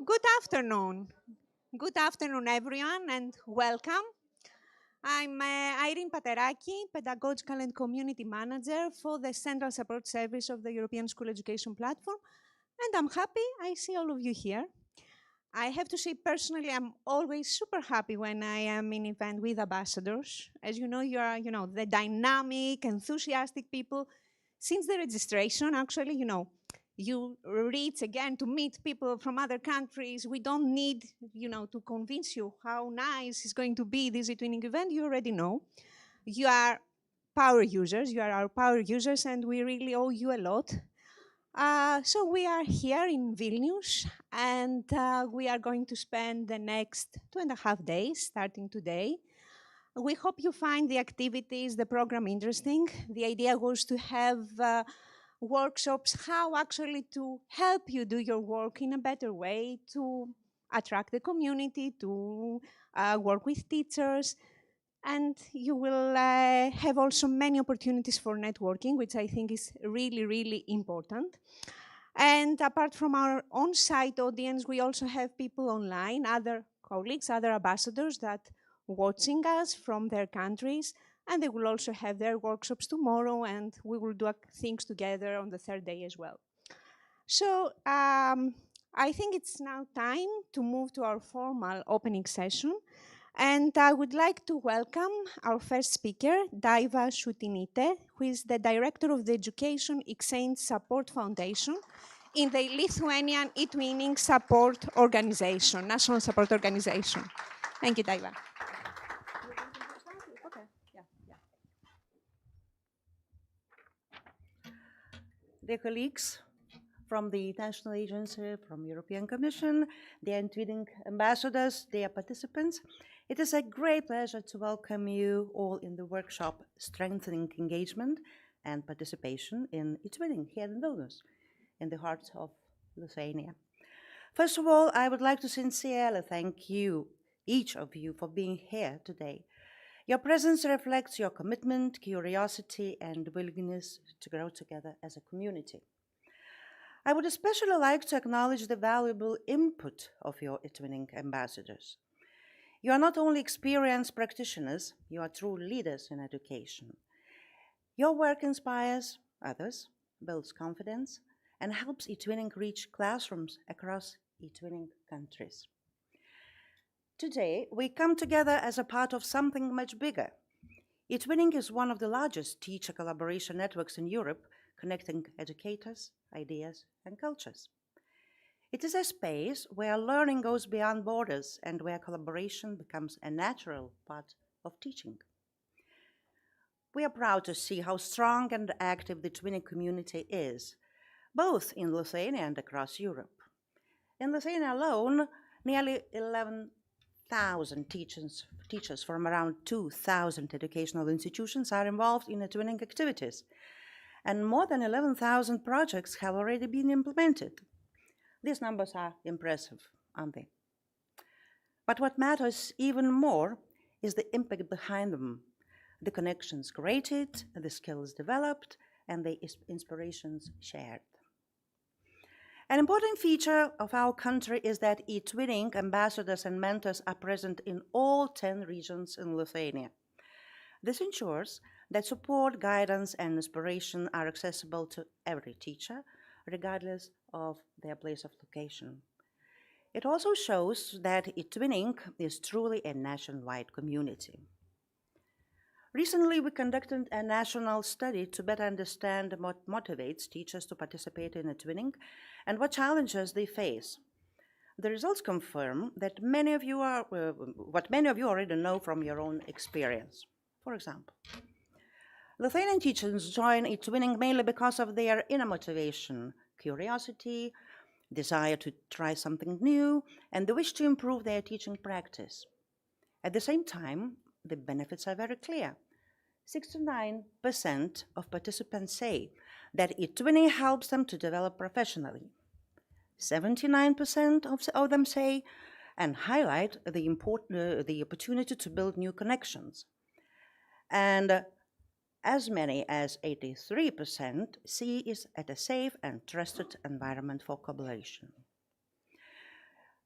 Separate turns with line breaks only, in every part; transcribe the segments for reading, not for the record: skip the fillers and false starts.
Good afternoon. Good afternoon, everyone, and welcome. I'm Irene Pateraki, Pedagogical and Community Manager for the Central Support Service of the European School Education Platform, and I'm happy I see all of you here. I have to say personally, I'm always super happy when I am in an event with ambassadors. As you know, you are, the dynamic, enthusiastic people. Since the registration, actually, you reach again to meet people from other countries. We don't need, to convince you how nice is going to be this eTwinning event. You already know. You are power users. You are our power users, and we really owe you a lot. So we are here in Vilnius, and we are going to spend the next 2.5 days, starting today. We hope you find the activities, the program interesting. The idea was to have workshops, how actually to help you do your work in a better way, to attract the community, to work with teachers, and you will have also many opportunities for networking, which I think is really, really important. And apart from our on-site audience, we also have people online, other colleagues, other ambassadors that watching us from their countries, and they will also have their workshops tomorrow, and we will do things together on the third day as well. So I think it's now time to move to our formal opening session. And I would like to welcome our first speaker, Daiva Šutinite, who is the director of the Education Exchange Support Foundation in the Lithuanian eTwinning Support Organization, National Support Organization. Thank you, Daiva.
Dear colleagues from the National Agency, from European Commission, dear eTwinning ambassadors, dear participants, it is a great pleasure to welcome you all in the workshop Strengthening Engagement and Participation in eTwinning here in Vilnius, in the heart of Lithuania. First of all, I would like to sincerely thank you, each of you, for being here today. Your presence reflects your commitment, curiosity, and willingness to grow together as a community. I would especially like to acknowledge the valuable input of your eTwinning ambassadors. You are not only experienced practitioners, you are true leaders in education. Your work inspires others, builds confidence, and helps eTwinning reach classrooms across eTwinning countries. Today, we come together as a part of something much bigger. eTwinning is one of the largest teacher collaboration networks in Europe, connecting educators, ideas, and cultures. It is a space where learning goes beyond borders and where collaboration becomes a natural part of teaching. We are proud to see how strong and active the eTwinning community is, both in Lithuania and across Europe. In Lithuania alone, nearly 11,000 teachers from around 2,000 educational institutions are involved in eTwinning activities, and more than 11,000 projects have already been implemented. These numbers are impressive, aren't they? But what matters even more is the impact behind them, the connections created, the skills developed, and the inspirations shared. An important feature of our country is that eTwinning ambassadors and mentors are present in all 10 regions in Lithuania. This ensures that support, guidance, and inspiration are accessible to every teacher, regardless of their place of location. It also shows that eTwinning is truly a nationwide community. Recently, we conducted a national study to better understand what motivates teachers to participate in eTwinning and what challenges they face. The results confirm that what many of you already know from your own experience. For example, Lithuanian teachers join eTwinning mainly because of their inner motivation, curiosity, desire to try something new, and the wish to improve their teaching practice. At the same time, the benefits are very clear. 69% of participants say that eTwinning helps them to develop professionally. 79% of them say and highlight the opportunity to build new connections. And as many as 83% see it as a safe and trusted environment for collaboration.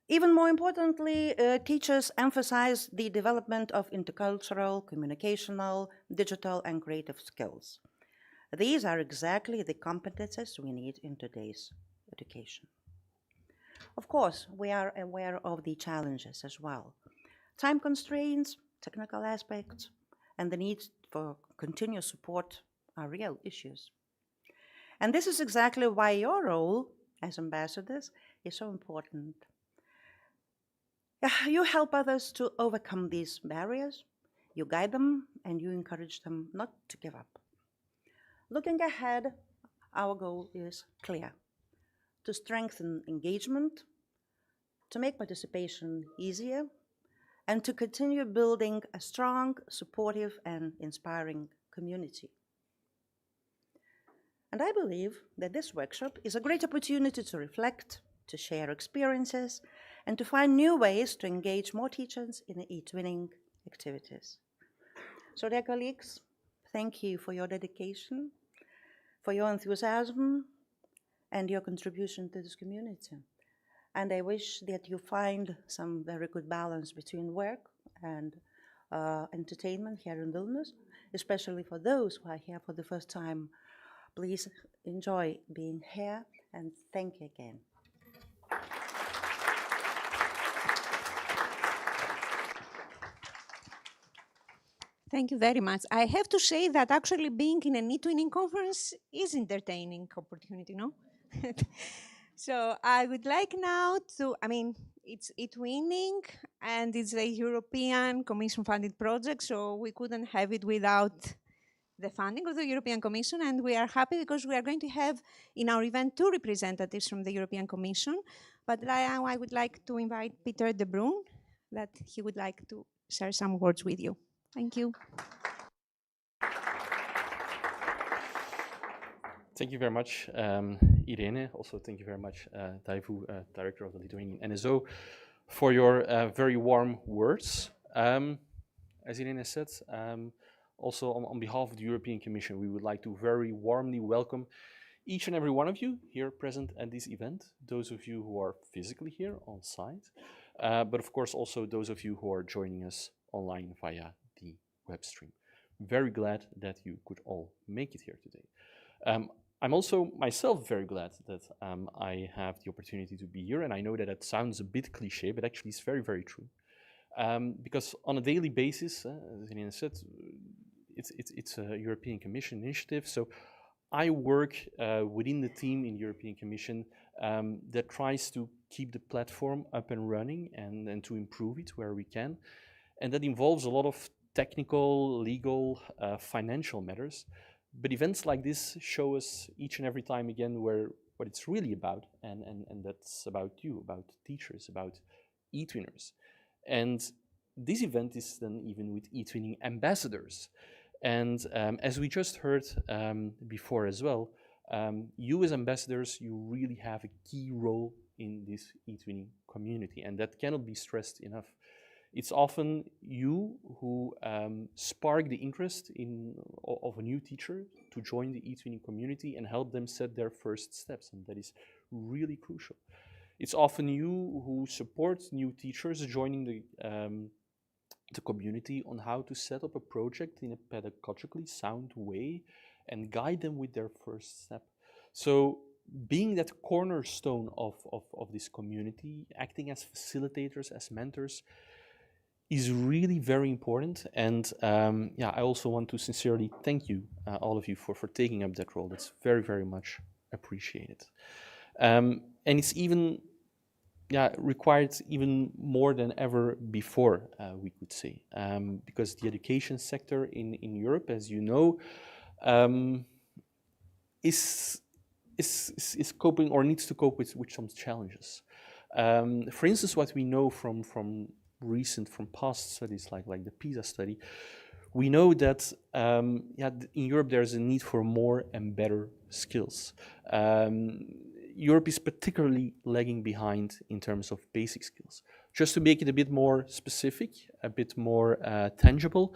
Even more importantly, teachers emphasize the development of intercultural, communicational, digital, and creative skills. These are exactly the competences we need in today's education. Of course, we are aware of the challenges as well. Time constraints, technical aspects, and the need for continuous support are real issues. And this is exactly why your role as ambassadors is so important. You help others to overcome these barriers, you guide them, and you encourage them not to give up. Looking ahead, our goal is clear: to strengthen engagement, to make participation easier, and to continue building a strong, supportive, and inspiring community. And I believe that this workshop is a great opportunity to reflect, to share experiences, and to find new ways to engage more teachers in the eTwinning activities. So, dear colleagues, thank you for your dedication, for your enthusiasm, and your contribution to this community. And I wish that you find some very good balance between work and entertainment here in Vilnius, especially for those who are here for the first time. Please enjoy being here, and thank you again.
Thank you very much. I have to say that actually being in an eTwinning conference is entertaining opportunity, no? So I would like now to, it's eTwinning and it's a European Commission funded project, so we couldn't have it without the funding of the European Commission, and we are happy because we are going to have in our event 2 representatives from the European Commission. But now I would like to invite Peter De Bruin, that he would like to share some words with you. Thank you.
Thank you very much, Irene. Also, thank you very much, Taivu, Director of the Lithuanian NSO, for your very warm words. As Irene said, also on behalf of the European Commission, we would like to very warmly welcome each and every one of you here present at this event, those of you who are physically here on site, but of course also those of you who are joining us online via the web stream. Very glad that you could all make it here today. I'm also myself very glad that I have the opportunity to be here, and I know that sounds a bit cliche, but actually it's very, very true. Because on a daily basis, as Irene said, it's a European Commission initiative, so I work within the team in the European Commission that tries to keep the platform up and running and to improve it where we can, and that involves a lot of technical, legal, financial matters. But events like this show us each and every time again what it's really about, and that's about you, about teachers, about eTwinners. And this event is then even with eTwinning ambassadors. And as we just heard before as well, you as ambassadors, you really have a key role in this eTwinning community, and that cannot be stressed enough. It's often you who spark the interest of a new teacher to join the eTwinning community and help them set their first steps, and that is really crucial. It's often you who support new teachers joining the community on how to set up a project in a pedagogically sound way and guide them with their first step. So being that cornerstone of this community, acting as facilitators, as mentors, is really very important. And yeah, I also want to sincerely thank you, all of you, for taking up that role. That's very, very much appreciated. And it's even required even more than ever before, we could say, because the education sector in Europe, as you know, is coping or needs to cope with some challenges. For instance, what we know from past studies like the PISA study, we know that in Europe there's a need for more and better skills. Europe is particularly lagging behind in terms of basic skills. Just to make it a bit more specific, a bit more tangible,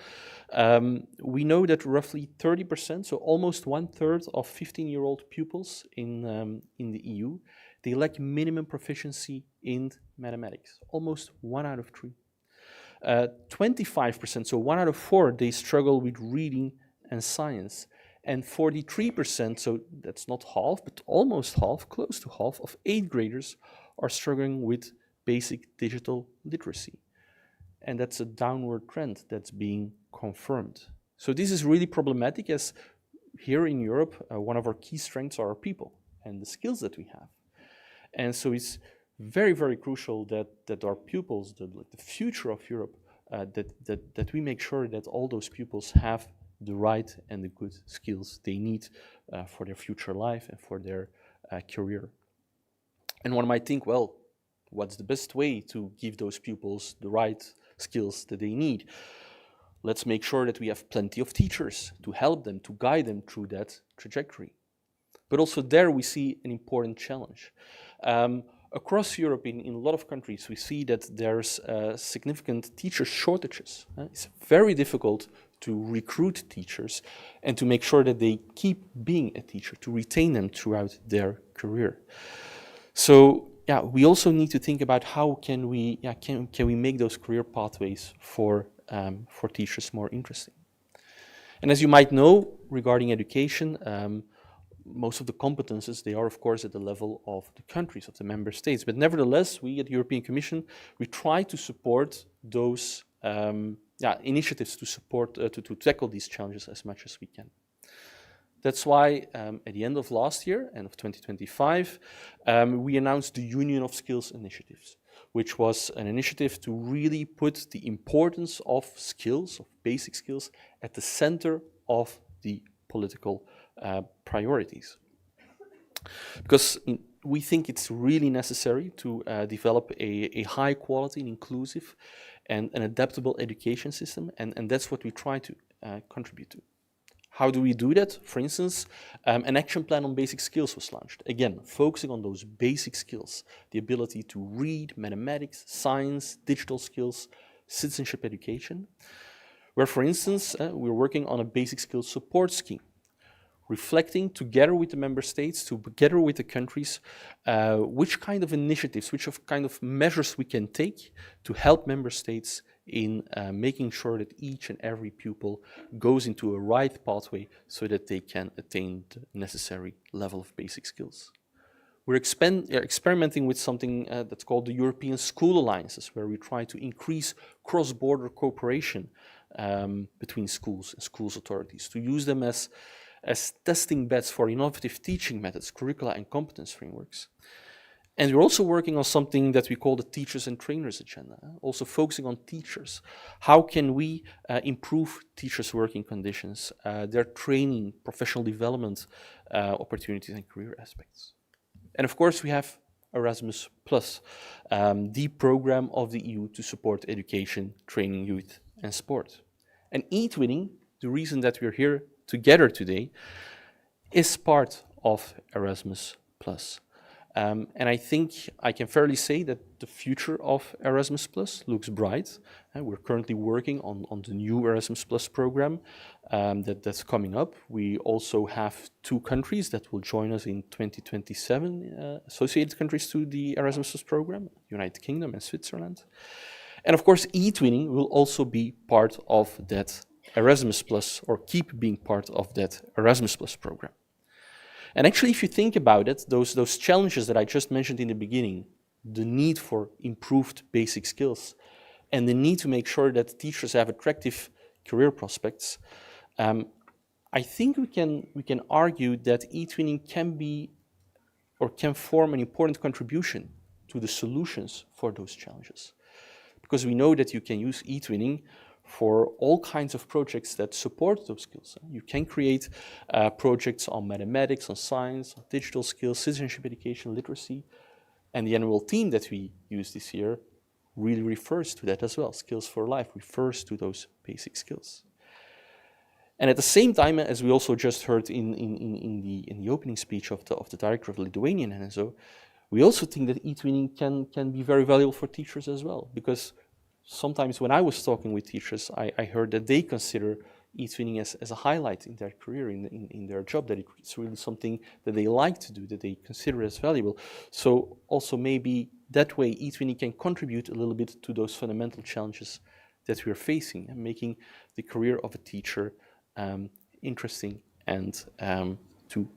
we know that roughly 30%, so almost 1/3 of 15-year-old pupils in the EU, they lack minimum proficiency in mathematics, almost 1 out of 3. 25%, so 1 out of 4, they struggle with reading and science. And 43%, so that's not half, but almost half, close to half, of 8th graders are struggling with basic digital literacy. And that's a downward trend that's being confirmed. So this is really problematic, as here in Europe, one of our key strengths are our people and the skills that we have. And so it's very, very crucial that our pupils, the future of Europe, that we make sure that all those pupils have the right and the good skills they need for their future life and for their career. And one might think, well, what's the best way to give those pupils the right skills that they need? Let's make sure that we have plenty of teachers to help them, to guide them through that trajectory. But also there we see an important challenge. Across Europe, in a lot of countries, we see that there's significant teacher shortages. It's very difficult to recruit teachers and to make sure that they keep being a teacher, to retain them throughout their career. So yeah, we also need to think about how can we make those career pathways for teachers more interesting. And as you might know, regarding education, most of the competences, they are of course at the level of the countries, of the member states. But nevertheless, we at the European Commission, we try to support those initiatives to support, to tackle these challenges as much as we can. That's why at the end of last year, end of 2025, we announced the Union of Skills initiatives, which was an initiative to really put the importance of skills, of basic skills, at the center of the political priorities. Because we think it's really necessary to develop a high quality and inclusive and an adaptable education system, and that's what we try to contribute to. How do we do that? For instance, an action plan on basic skills was launched. Again, focusing on those basic skills, the ability to read, mathematics, science, digital skills, citizenship education, where, for instance, we're working on a basic skills support scheme, reflecting together with the member states, together with the countries, which kind of initiatives, which kind of measures we can take to help member states in making sure that each and every pupil goes into a right pathway so that they can attain the necessary level of basic skills. We're experimenting with something that's called the European School Alliances, where we try to increase cross-border cooperation between schools and schools authorities, to use them as testing beds for innovative teaching methods, curricula and competence frameworks. And we're also working on something that we call the Teachers and Trainers Agenda, also focusing on teachers. How can we improve teachers' working conditions, their training, professional development opportunities and career aspects? And of course we have Erasmus+, the program of the EU to support education, training, youth and sport. And eTwinning, the reason that we're here together today, is part of Erasmus+. And I think I can fairly say that the future of Erasmus+ looks bright. We're currently working on the new Erasmus+ program that's coming up. We also have 2 countries that will join us in 2027, associated countries to the Erasmus+ program, United Kingdom and Switzerland. And of course, eTwinning will also be part of that Erasmus+, or keep being part of that Erasmus+ program. And actually, if you think about it, those challenges that I just mentioned in the beginning, the need for improved basic skills and the need to make sure that teachers have attractive career prospects, I think we can argue that eTwinning can be or can form an important contribution to the solutions for those challenges. Because we know that you can use eTwinning for all kinds of projects that support those skills. You can create projects on mathematics, on science, on digital skills, citizenship education, literacy. And the annual theme that we use this year really refers to that as well. Skills for Life refers to those basic skills. And at the same time, as we also just heard in the opening speech of the director of the Lithuanian NSO, we also think that eTwinning can be very valuable for teachers as well, because sometimes when I was talking with teachers, I heard that they consider eTwinning as a highlight in their career, in their job, that it's really something that they like to do, that they consider as valuable. So also maybe that way eTwinning can contribute a little bit to those fundamental challenges that we're facing, and making the career of a teacher interesting, and to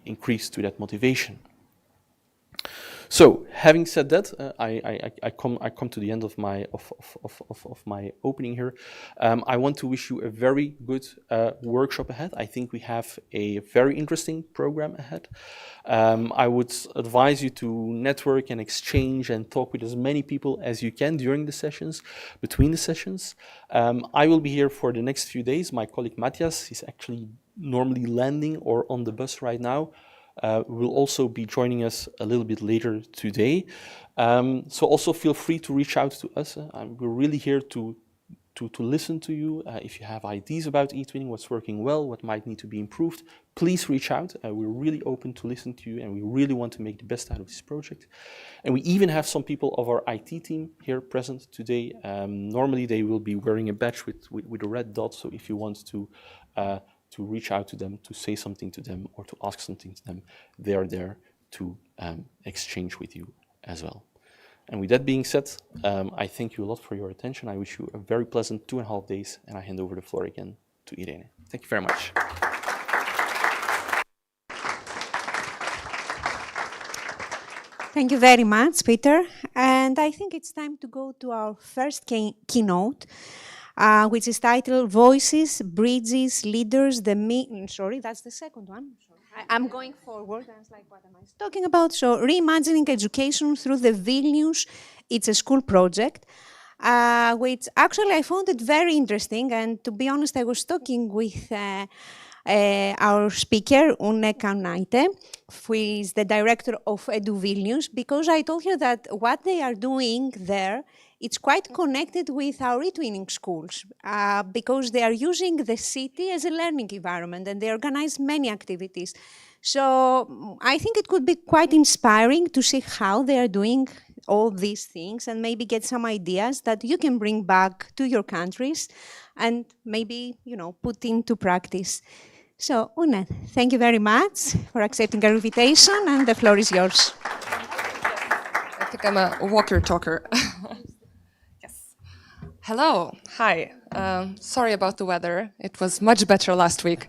increase to that motivation. So, having said that, I come to the end of my my opening here. I want to wish you a very good workshop ahead. I think we have a very interesting program ahead. I would advise you to network and exchange and talk with as many people as you can during the sessions, between the sessions. I will be here for the next few days. My colleague Matthias is actually normally landing or on the bus right now. Will also be joining us a little bit later today. So also feel free to reach out to us. We're really here to listen to you. If you have ideas about eTwinning, what's working well, what might need to be improved, please reach out. We're really open to listen to you, and we really want to make the best out of this project. And we even have some people of our IT team here present today. Normally they will be wearing a badge with a red dot, so if you want to reach out to them, to say something to them, or to ask something to them, they are there to exchange with you as well. And with that being said, I thank you a lot for your attention. I wish you a very pleasant 2.5 days, and I hand over the floor again to Irene. Thank you very much.
Thank you very much, Peter. And I think it's time to go to our first keynote, which is titled Voices, Bridges, Leaders, sorry, that's the second one. I'm going forward. I was like, what am I talking about? So, Reimagining Education through the Vilnius, it's a school project, which actually I found it very interesting. And to be honest, I was talking with our speaker, Unė Kaunaitė, who is the director of EDU Vilnius, because I told her that what they are doing there, it's quite connected with our eTwinning schools, because they are using the city as a learning environment, and they organize many activities. So I think it could be quite inspiring to see how they are doing all these things, and maybe get some ideas that you can bring back to your countries and maybe, put into practice. So, Unė, thank you very much for accepting our invitation, and the floor is yours.
I think I'm a walker-talker. Yes. Hello. Hi. Sorry about the weather. It was much better last week.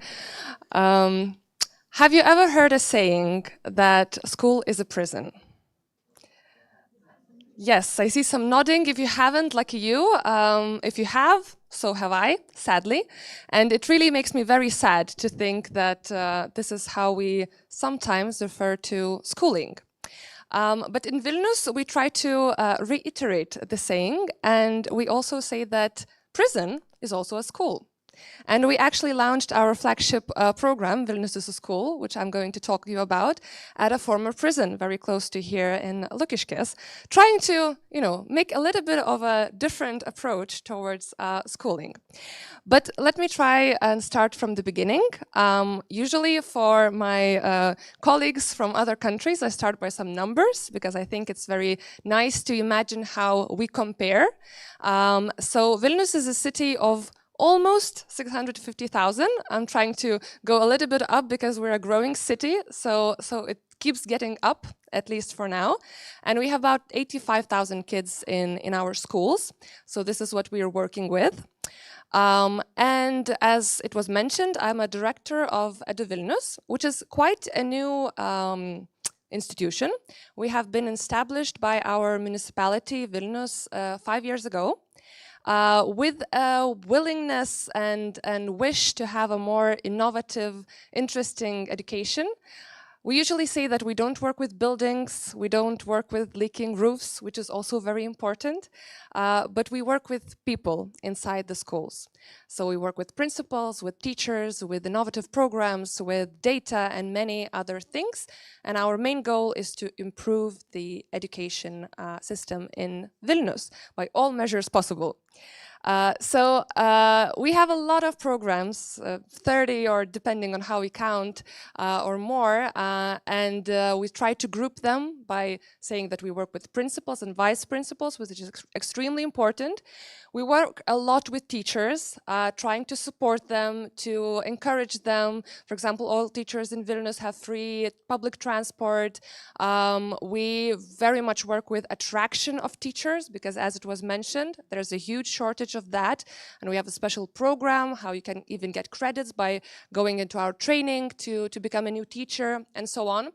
Have you ever heard a saying that school is a prison? Yes, I see some nodding. If you haven't, lucky you. If you have, so have I, sadly. And it really makes me very sad to think that this is how we sometimes refer to schooling. But in Vilnius, we try to reiterate the saying, and we also say that prison is also a school. And we actually launched our flagship program, Vilnius is a School, which I'm going to talk to you about, at a former prison very close to here in Lukiškės, trying to, make a little bit of a different approach towards schooling. But let me try and start from the beginning. Usually for my colleagues from other countries, I start by some numbers, because I think it's very nice to imagine how we compare. So Vilnius is a city of almost 650,000. I'm trying to go a little bit up because we're a growing city, so it keeps getting up, at least for now. And we have about 85,000 kids in our schools, so this is what we are working with. And as it was mentioned, I'm a director of EDU Vilnius, which is quite a new institution. We have been established by our municipality, Vilnius, 5 years ago. With a willingness and wish to have a more innovative, interesting education. We usually say that we don't work with buildings, we don't work with leaking roofs, which is also very important, but we work with people inside the schools. So we work with principals, with teachers, with innovative programs, with data and many other things. And our main goal is to improve the education system in Vilnius by all measures possible. We have a lot of programs, 30 or depending on how we count or more, and we try to group them by saying that we work with principals and vice principals, which is extremely important. We work a lot with teachers, trying to support them, to encourage them. For example, all teachers in Vilnius have free public transport. We very much work with attraction of teachers because, as it was mentioned, there's a huge shortage of that. And we have a special program, how you can even get credits by going into our training to become a new teacher and so on.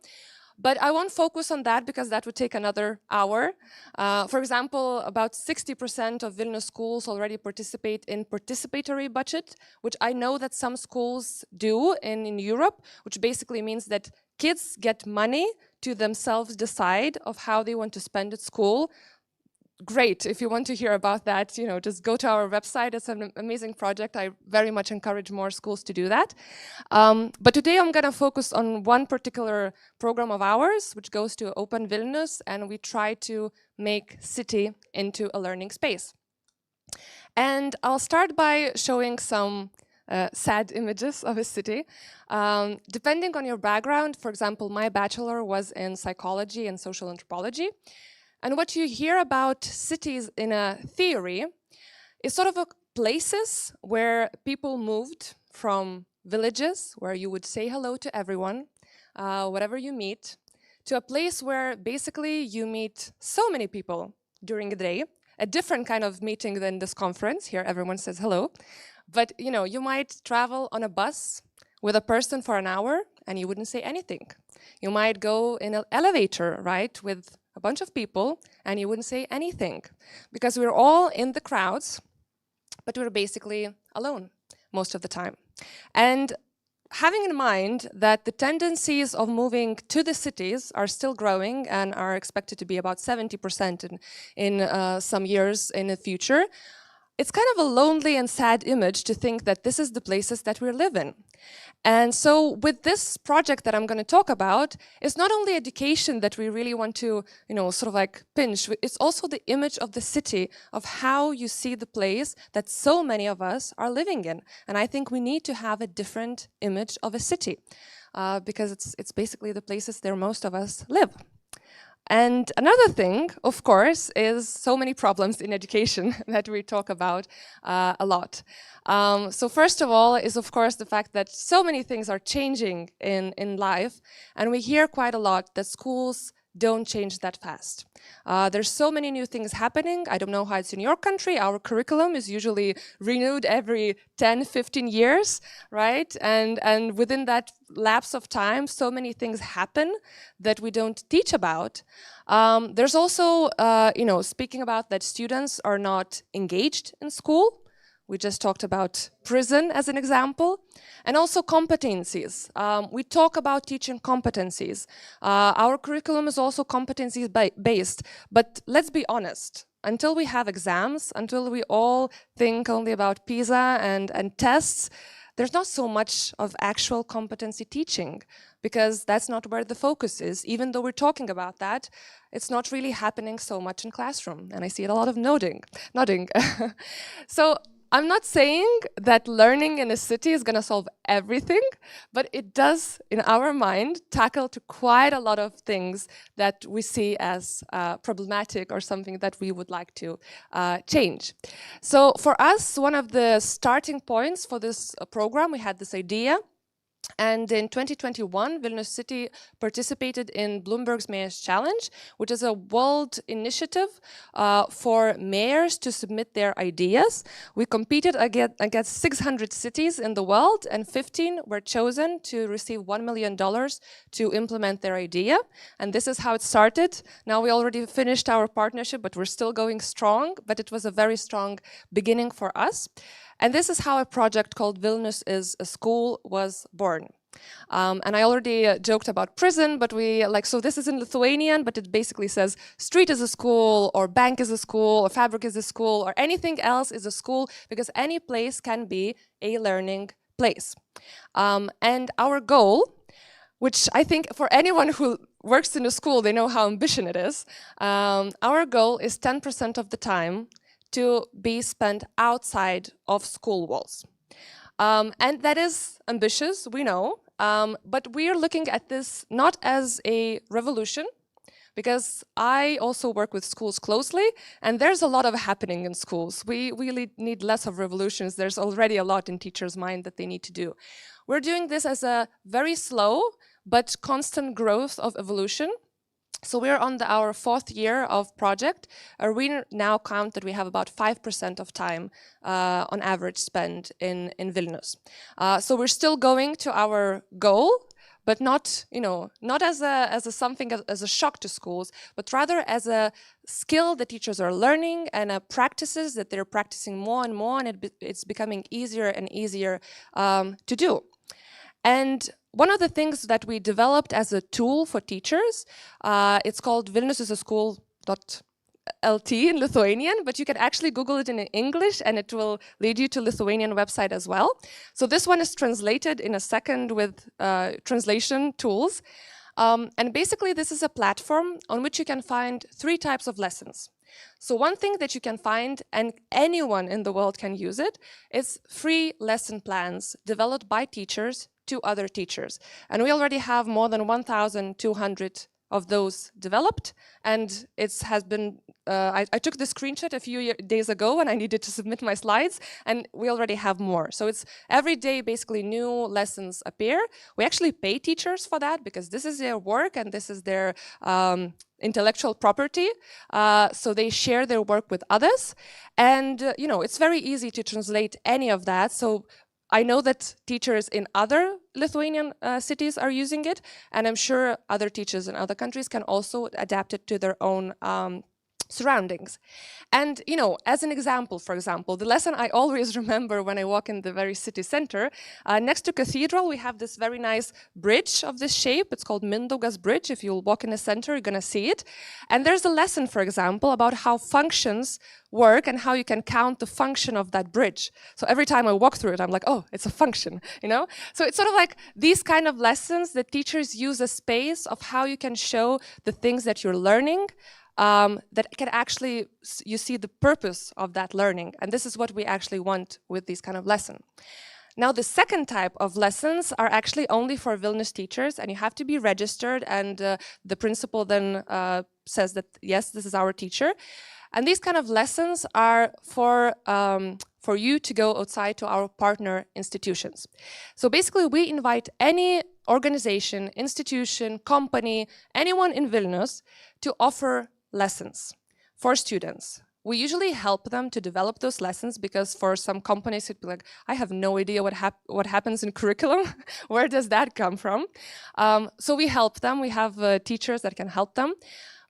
But I won't focus on that because that would take another hour. For example, about 60% of Vilnius schools already participate in participatory budget, which I know that some schools do in Europe, which basically means that kids get money to themselves decide of how they want to spend at school. Great, if you want to hear about that, just go to our website. It's an amazing project. I very much encourage more schools to do that. But today I'm going to focus on one particular program of ours, which goes to Open Vilnius, and we try to make city into a learning space. And I'll start by showing some sad images of a city. Depending on your background, for example, my bachelor was in psychology and social anthropology. And what you hear about cities in a theory is sort of places where people moved from villages where you would say hello to everyone, whatever you meet, to a place where basically you meet so many people during the day, a different kind of meeting than this conference. Here everyone says hello. But you might travel on a bus with a person for an hour and you wouldn't say anything. You might go in an elevator, right, with a bunch of people, and you wouldn't say anything because we're all in the crowds, but we're basically alone most of the time. And having in mind that the tendencies of moving to the cities are still growing and are expected to be about 70% in some years in the future, it's kind of a lonely and sad image to think that this is the places that we live in. And so with this project that I'm going to talk about, it's not only education that we really want to, sort of like pinch, it's also the image of the city, of how you see the place that so many of us are living in. And I think we need to have a different image of a city because it's basically the places where most of us live. And another thing, of course, is so many problems in education that we talk about a lot. So first of all is, of course, the fact that so many things are changing in life. And we hear quite a lot that schools don't change that fast. There's so many new things happening. I don't know how it's in your country. Our curriculum is usually renewed every 10, 15 years, right? And within that lapse of time, so many things happen that we don't teach about. There's also, speaking about that students are not engaged in school. We just talked about prison as an example, and also competencies. We talk about teaching competencies. Our curriculum is also competencies based, but let's be honest, until we have exams, until we all think only about PISA and tests, there's not so much of actual competency teaching because that's not where the focus is. Even though we're talking about that, it's not really happening so much in classroom. And I see a lot of nodding. So I'm not saying that learning in a city is going to solve everything, but it does, in our mind, tackle to quite a lot of things that we see as problematic or something that we would like to change. So for us, one of the starting points for this program, we had this idea. And in 2021, Vilnius City participated in Bloomberg's Mayor's Challenge, which is a world initiative for mayors to submit their ideas. We competed against 600 cities in the world, and 15 were chosen to receive $1 million to implement their idea. And this is how it started. Now we already finished our partnership, but we're still going strong. But it was a very strong beginning for us. And this is how a project called Vilnius is a School was born. And I already joked about prison, but so this is in Lithuanian, but it basically says street is a school, or bank is a school, or fabric is a school, or anything else is a school, because any place can be a learning place. And our goal, which I think for anyone who works in a school, they know how ambitious it is. Our goal is 10% of the time to be spent outside of school walls. And that is ambitious, we know, but we are looking at this not as a revolution, because I also work with schools closely, and there's a lot of happening in schools. We really need less of revolutions. There's already a lot in teachers' mind that they need to do. We're doing this as a very slow but constant growth of evolution. So we're on our 4th year of project. We now count that we have about 5% of time on average spent in Vilnius. So we're still going to our goal, but not, not as a shock to schools, but rather as a skill that teachers are learning and practices that they're practicing more and more, and it's becoming easier and easier to do. And one of the things that we developed as a tool for teachers, it's called Vilnius is a school.lt in Lithuanian, but you can actually Google it in English and it will lead you to Lithuanian website as well. So this one is translated in a second with translation tools. And basically this is a platform on which you can find 3 types of lessons. So one thing that you can find, and anyone in the world can use it, is free lesson plans developed by teachers to other teachers. And we already have more than 1,200 of those developed, and it has been, I took the screenshot a few days ago when I needed to submit my slides, and we already have more. So it's every day basically new lessons appear. We actually pay teachers for that because this is their work and this is their intellectual property. So they share their work with others. And, it's very easy to translate any of that. So I know that teachers in other Lithuanian cities are using it, and I'm sure other teachers in other countries can also adapt it to their own surroundings. And, as an example, for example, the lesson I always remember when I walk in the very city center, next to cathedral, we have this very nice bridge of this shape. It's called Mindaugas Bridge. If you'll walk in the center, you're going to see it. And there's a lesson, for example, about how functions work and how you can count the function of that bridge. So every time I walk through it, I'm like, oh, it's a function, So it's sort of like these kind of lessons that teachers use a space of how you can show the things that you're learning, that can actually, you see the purpose of that learning. And this is what we actually want with these kind of lessons. Now, the second type of lessons are actually only for Vilnius teachers, and you have to be registered, and the principal then says that, yes, this is our teacher. And these kind of lessons are for you to go outside to our partner institutions. So basically, we invite any organization, institution, company, anyone in Vilnius to offer lessons for students. We usually help them to develop those lessons because for some companies it'd be like, I have no idea what happens in curriculum. Where does that come from? So we help them. We have teachers that can help them.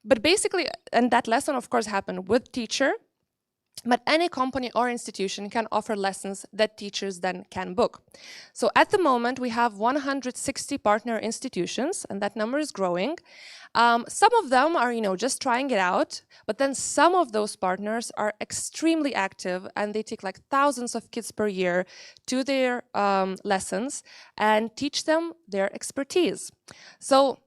But basically, and that lesson of course happened with teacher, but any company or institution can offer lessons that teachers then can book. So at the moment, we have 160 partner institutions, and that number is growing. Some of them are, just trying it out, but then some of those partners are extremely active, and they take like thousands of kids per year to their lessons and teach them their expertise. So,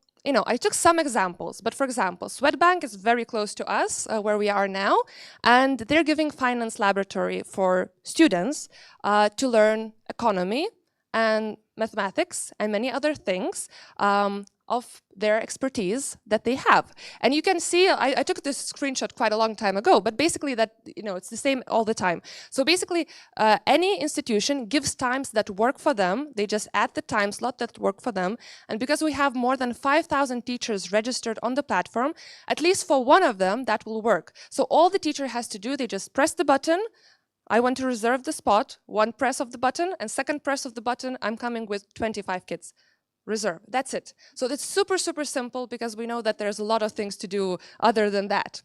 I took some examples, but for example, Swedbank is very close to us, where we are now, and they're giving finance laboratory for students to learn economy and mathematics and many other things of their expertise that they have. And you can see, I took this screenshot quite a long time ago, but basically that, it's the same all the time. So basically, any institution gives times that work for them. They just add the time slot that work for them. And because we have more than 5,000 teachers registered on the platform, at least for one of them, that will work. So all the teacher has to do, they just press the button, I want to reserve the spot, one press of the button, and second press of the button, I'm coming with 25 kids. Reserve, that's it. So it's super, super simple because we know that there's a lot of things to do other than that.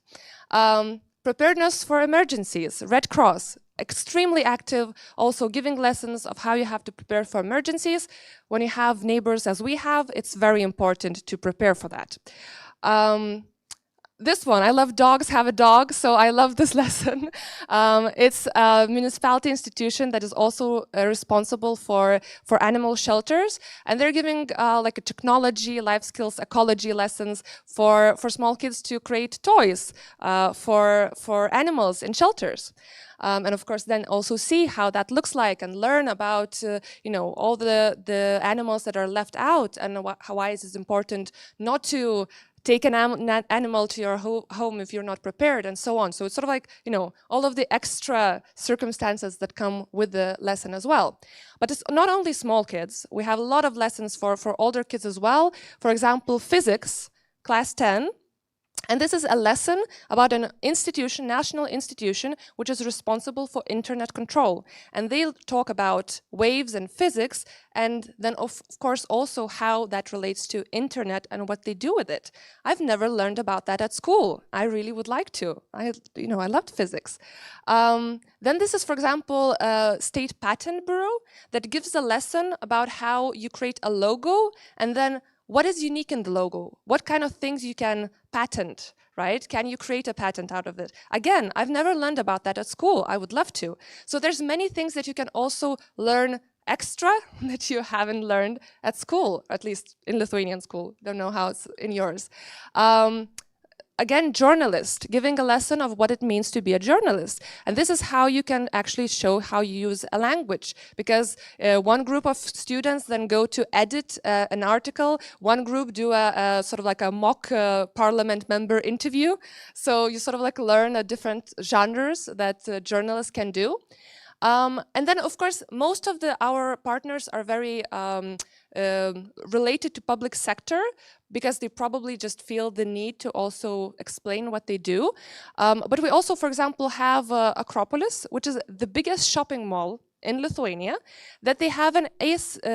Preparedness for emergencies, Red Cross, extremely active, also giving lessons of how you have to prepare for emergencies. When you have neighbors as we have, it's very important to prepare for that. this one, I love dogs, have a dog, so I love this lesson. It's a municipality institution that is also responsible for animal shelters, and they're giving like a technology, life skills, ecology lessons for small kids to create toys for animals in shelters. And of course, then also see how that looks like and learn about, you know, all the animals that are left out and why it is important not to take an animal to your home if you're not prepared and so on. So it's sort of like, you know, all of the extra circumstances that come with the lesson as well. But it's not only small kids. We have a lot of lessons for older kids as well. For example, physics, class 10. And this is a lesson about an institution, national institution, which is responsible for internet control. And they'll talk about waves and physics, and then of course also how that relates to internet and what they do with it. I've never learned about that at school. I really would like to. I loved physics. Then this is, for example, a state patent bureau that gives a lesson about how you create a logo and then what is unique in the logo? What kind of things you can patent, right? Can you create a patent out of it? Again, I've never learned about that at school. I would love to. So there's many things that you can also learn extra that you haven't learned at school, at least in Lithuanian school. Don't know how it's in yours. Again, journalist, giving a lesson of what it means to be a journalist. And this is how you can actually show how you use a language. Because one group of students then go to edit an article, one group do a sort of like a mock parliament member interview. So you sort of like learn different genres that journalists can do. And then, of course, most of our partners are very related to public sector because they probably just feel the need to also explain what they do. But we also, for example, have Acropolis, which is the biggest shopping mall in Lithuania, that they have an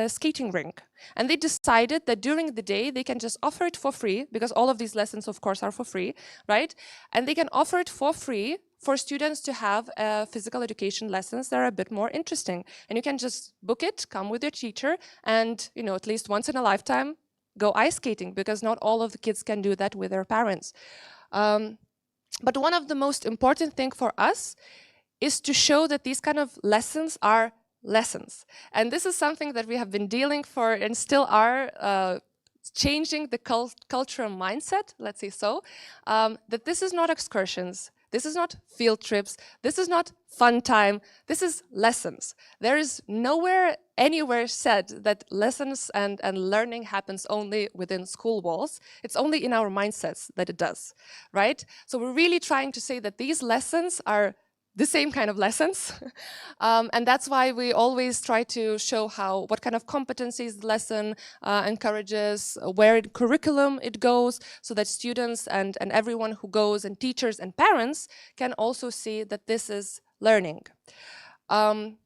skating rink. And they decided that during the day, they can just offer it for free, because all of these lessons, of course, are for free, right? And they can offer it for free for students to have physical education lessons that are a bit more interesting. And you can just book it, come with your teacher, and, you know, at least once in a lifetime, go ice skating, because not all of the kids can do that with their parents. But one of the most important things for us is to show that these kind of lessons are lessons. And this is something that we have been dealing for and still are changing the cultural mindset, let's say so, that this is not excursions, this is not field trips, this is not fun time, this is lessons. There is nowhere, anywhere said that lessons and learning happens only within school walls. It's only in our mindsets that it does, right? So we're really trying to say that these lessons are the same kind of lessons. And that's why we always try to show what kind of competencies the lesson encourages, where in curriculum it goes, so that students and everyone who goes, and teachers and parents, can also see that this is learning. One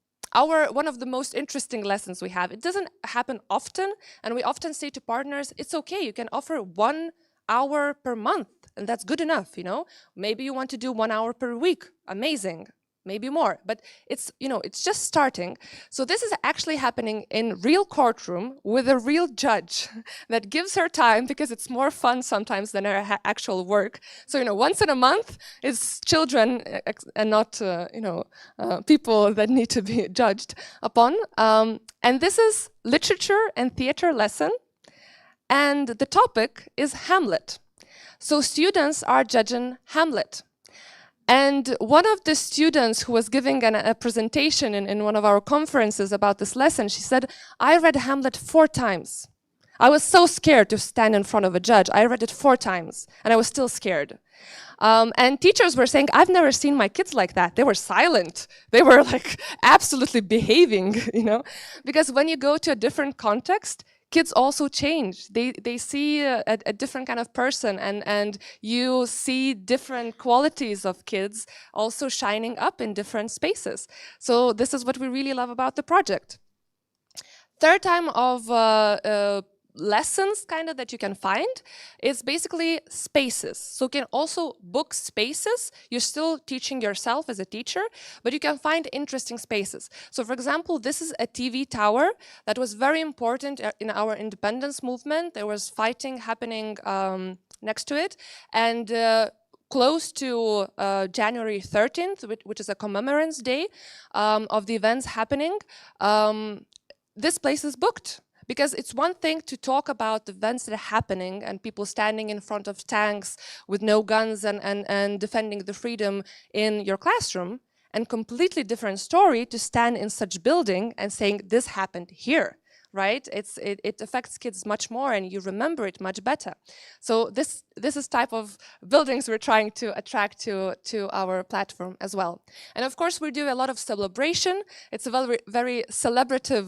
of the most interesting lessons we have, it doesn't happen often, and we often say to partners, it's okay, you can offer 1 hour per month, and that's good enough, you know. Maybe you want to do 1 hour per week, amazing, maybe more, but it's, you know, it's just starting. So this is actually happening in real courtroom with a real judge that gives her time, because it's more fun sometimes than her actual work. So, you know, once in a month it's children and not, people that need to be judged upon. And this is literature and theater lesson. And the topic is Hamlet. So students are judging Hamlet. And one of the students who was giving a presentation in one of our conferences about this lesson, she said, I read Hamlet 4 times. I was so scared to stand in front of a judge. I read it 4 times, and I was still scared. And teachers were saying, I've never seen my kids like that. They were silent. They were like absolutely behaving, you know, because when you go to a different context, kids also change. They see a different kind of person, and you see different qualities of kids also shining up in different spaces. So this is what we really love about the project. Third time of lessons kind of that you can find is basically spaces. So you can also book spaces. You're still teaching yourself as a teacher, but you can find interesting spaces. So for example, this is a TV tower that was very important in our independence movement. There was fighting happening next to it, and close to January 13th, which is a Commemorations Day of the events happening, this place is booked. Because it's one thing to talk about the events that are happening and people standing in front of tanks with no guns and defending the freedom in your classroom, and completely different story to stand in such building and saying this happened here. Right? It affects kids much more and you remember it much better. So this is type of buildings we're trying to attract to our platform as well. And of course we do a lot of celebration. It's a very celebrative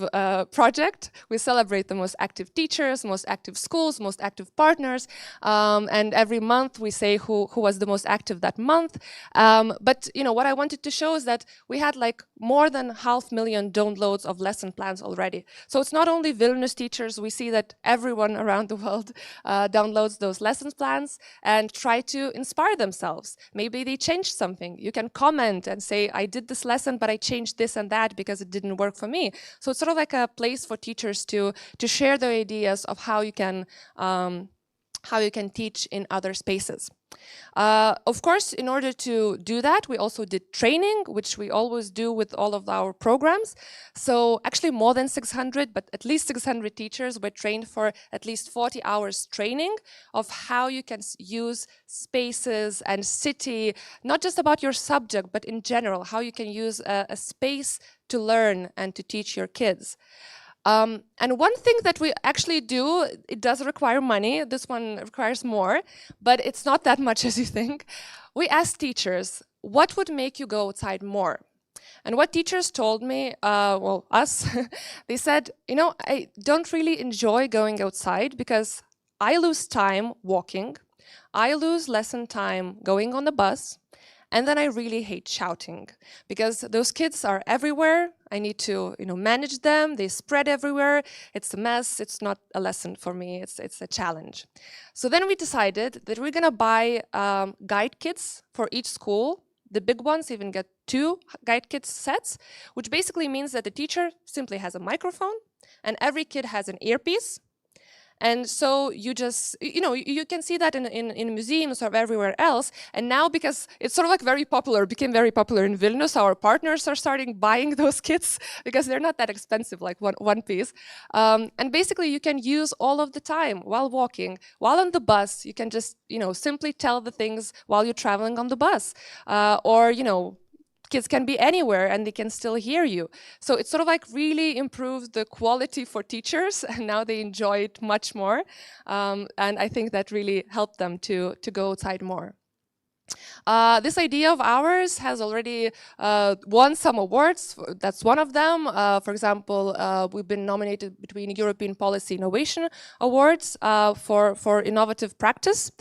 project. We celebrate the most active teachers, most active schools, most active partners. And every month we say who was the most active that month. But you know what I wanted to show is that we had like more than 500,000 downloads of lesson plans already. So it's not only Vilnius teachers, we see that everyone around the world downloads those lesson plans and try to inspire themselves. Maybe they changed something. You can comment and say, I did this lesson, but I changed this and that because it didn't work for me. So it's sort of like a place for teachers to share their ideas of how you can teach in other spaces. Of course, in order to do that, we also did training, which we always do with all of our programs. So actually more than 600, but at least 600 teachers were trained for at least 40 hours training of how you can use spaces and city, not just about your subject, but in general, how you can use a space to learn and to teach your kids. And one thing that we actually do, it does require money. This one requires more, but it's not that much as you think. We asked teachers, what would make you go outside more? And what teachers told me, well, us, they said, you know, I don't really enjoy going outside because I lose time walking. I lose lesson time going on the bus. And then I really hate shouting because those kids are everywhere. I need to, you know, manage them. They spread everywhere. It's a mess. It's not a lesson for me. It's a challenge. So then we decided that we're going to buy guide kits for each school. The big ones even get 2 guide kit sets, which basically means that the teacher simply has a microphone and every kid has an earpiece. And so you just, you know, you can see that in museums or everywhere else. And now, because it's sort of like very popular, became very popular in Vilnius, our partners are starting buying those kits because they're not that expensive, like one piece. And basically you can use all of the time while walking, while on the bus. You can just, you know, simply tell the things while you're traveling on the bus. Or, you know, kids can be anywhere and they can still hear you. So it sort of like really improved the quality for teachers and now they enjoy it much more. And I think that really helped them to go outside more. This idea of ours has already won some awards. That's one of them. For example, we've been nominated between European Policy Innovation Awards for innovative practice.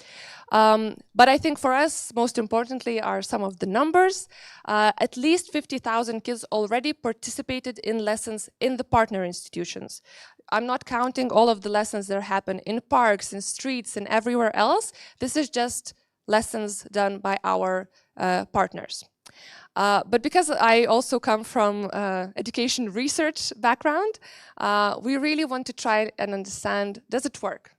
But I think for us, most importantly, are some of the numbers. At least 50,000 kids already participated in lessons in the partner institutions. I'm not counting all of the lessons that happen in parks, in streets, and everywhere else. This is just lessons done by our partners. But because I also come from education research background, we really want to try and understand, does it work?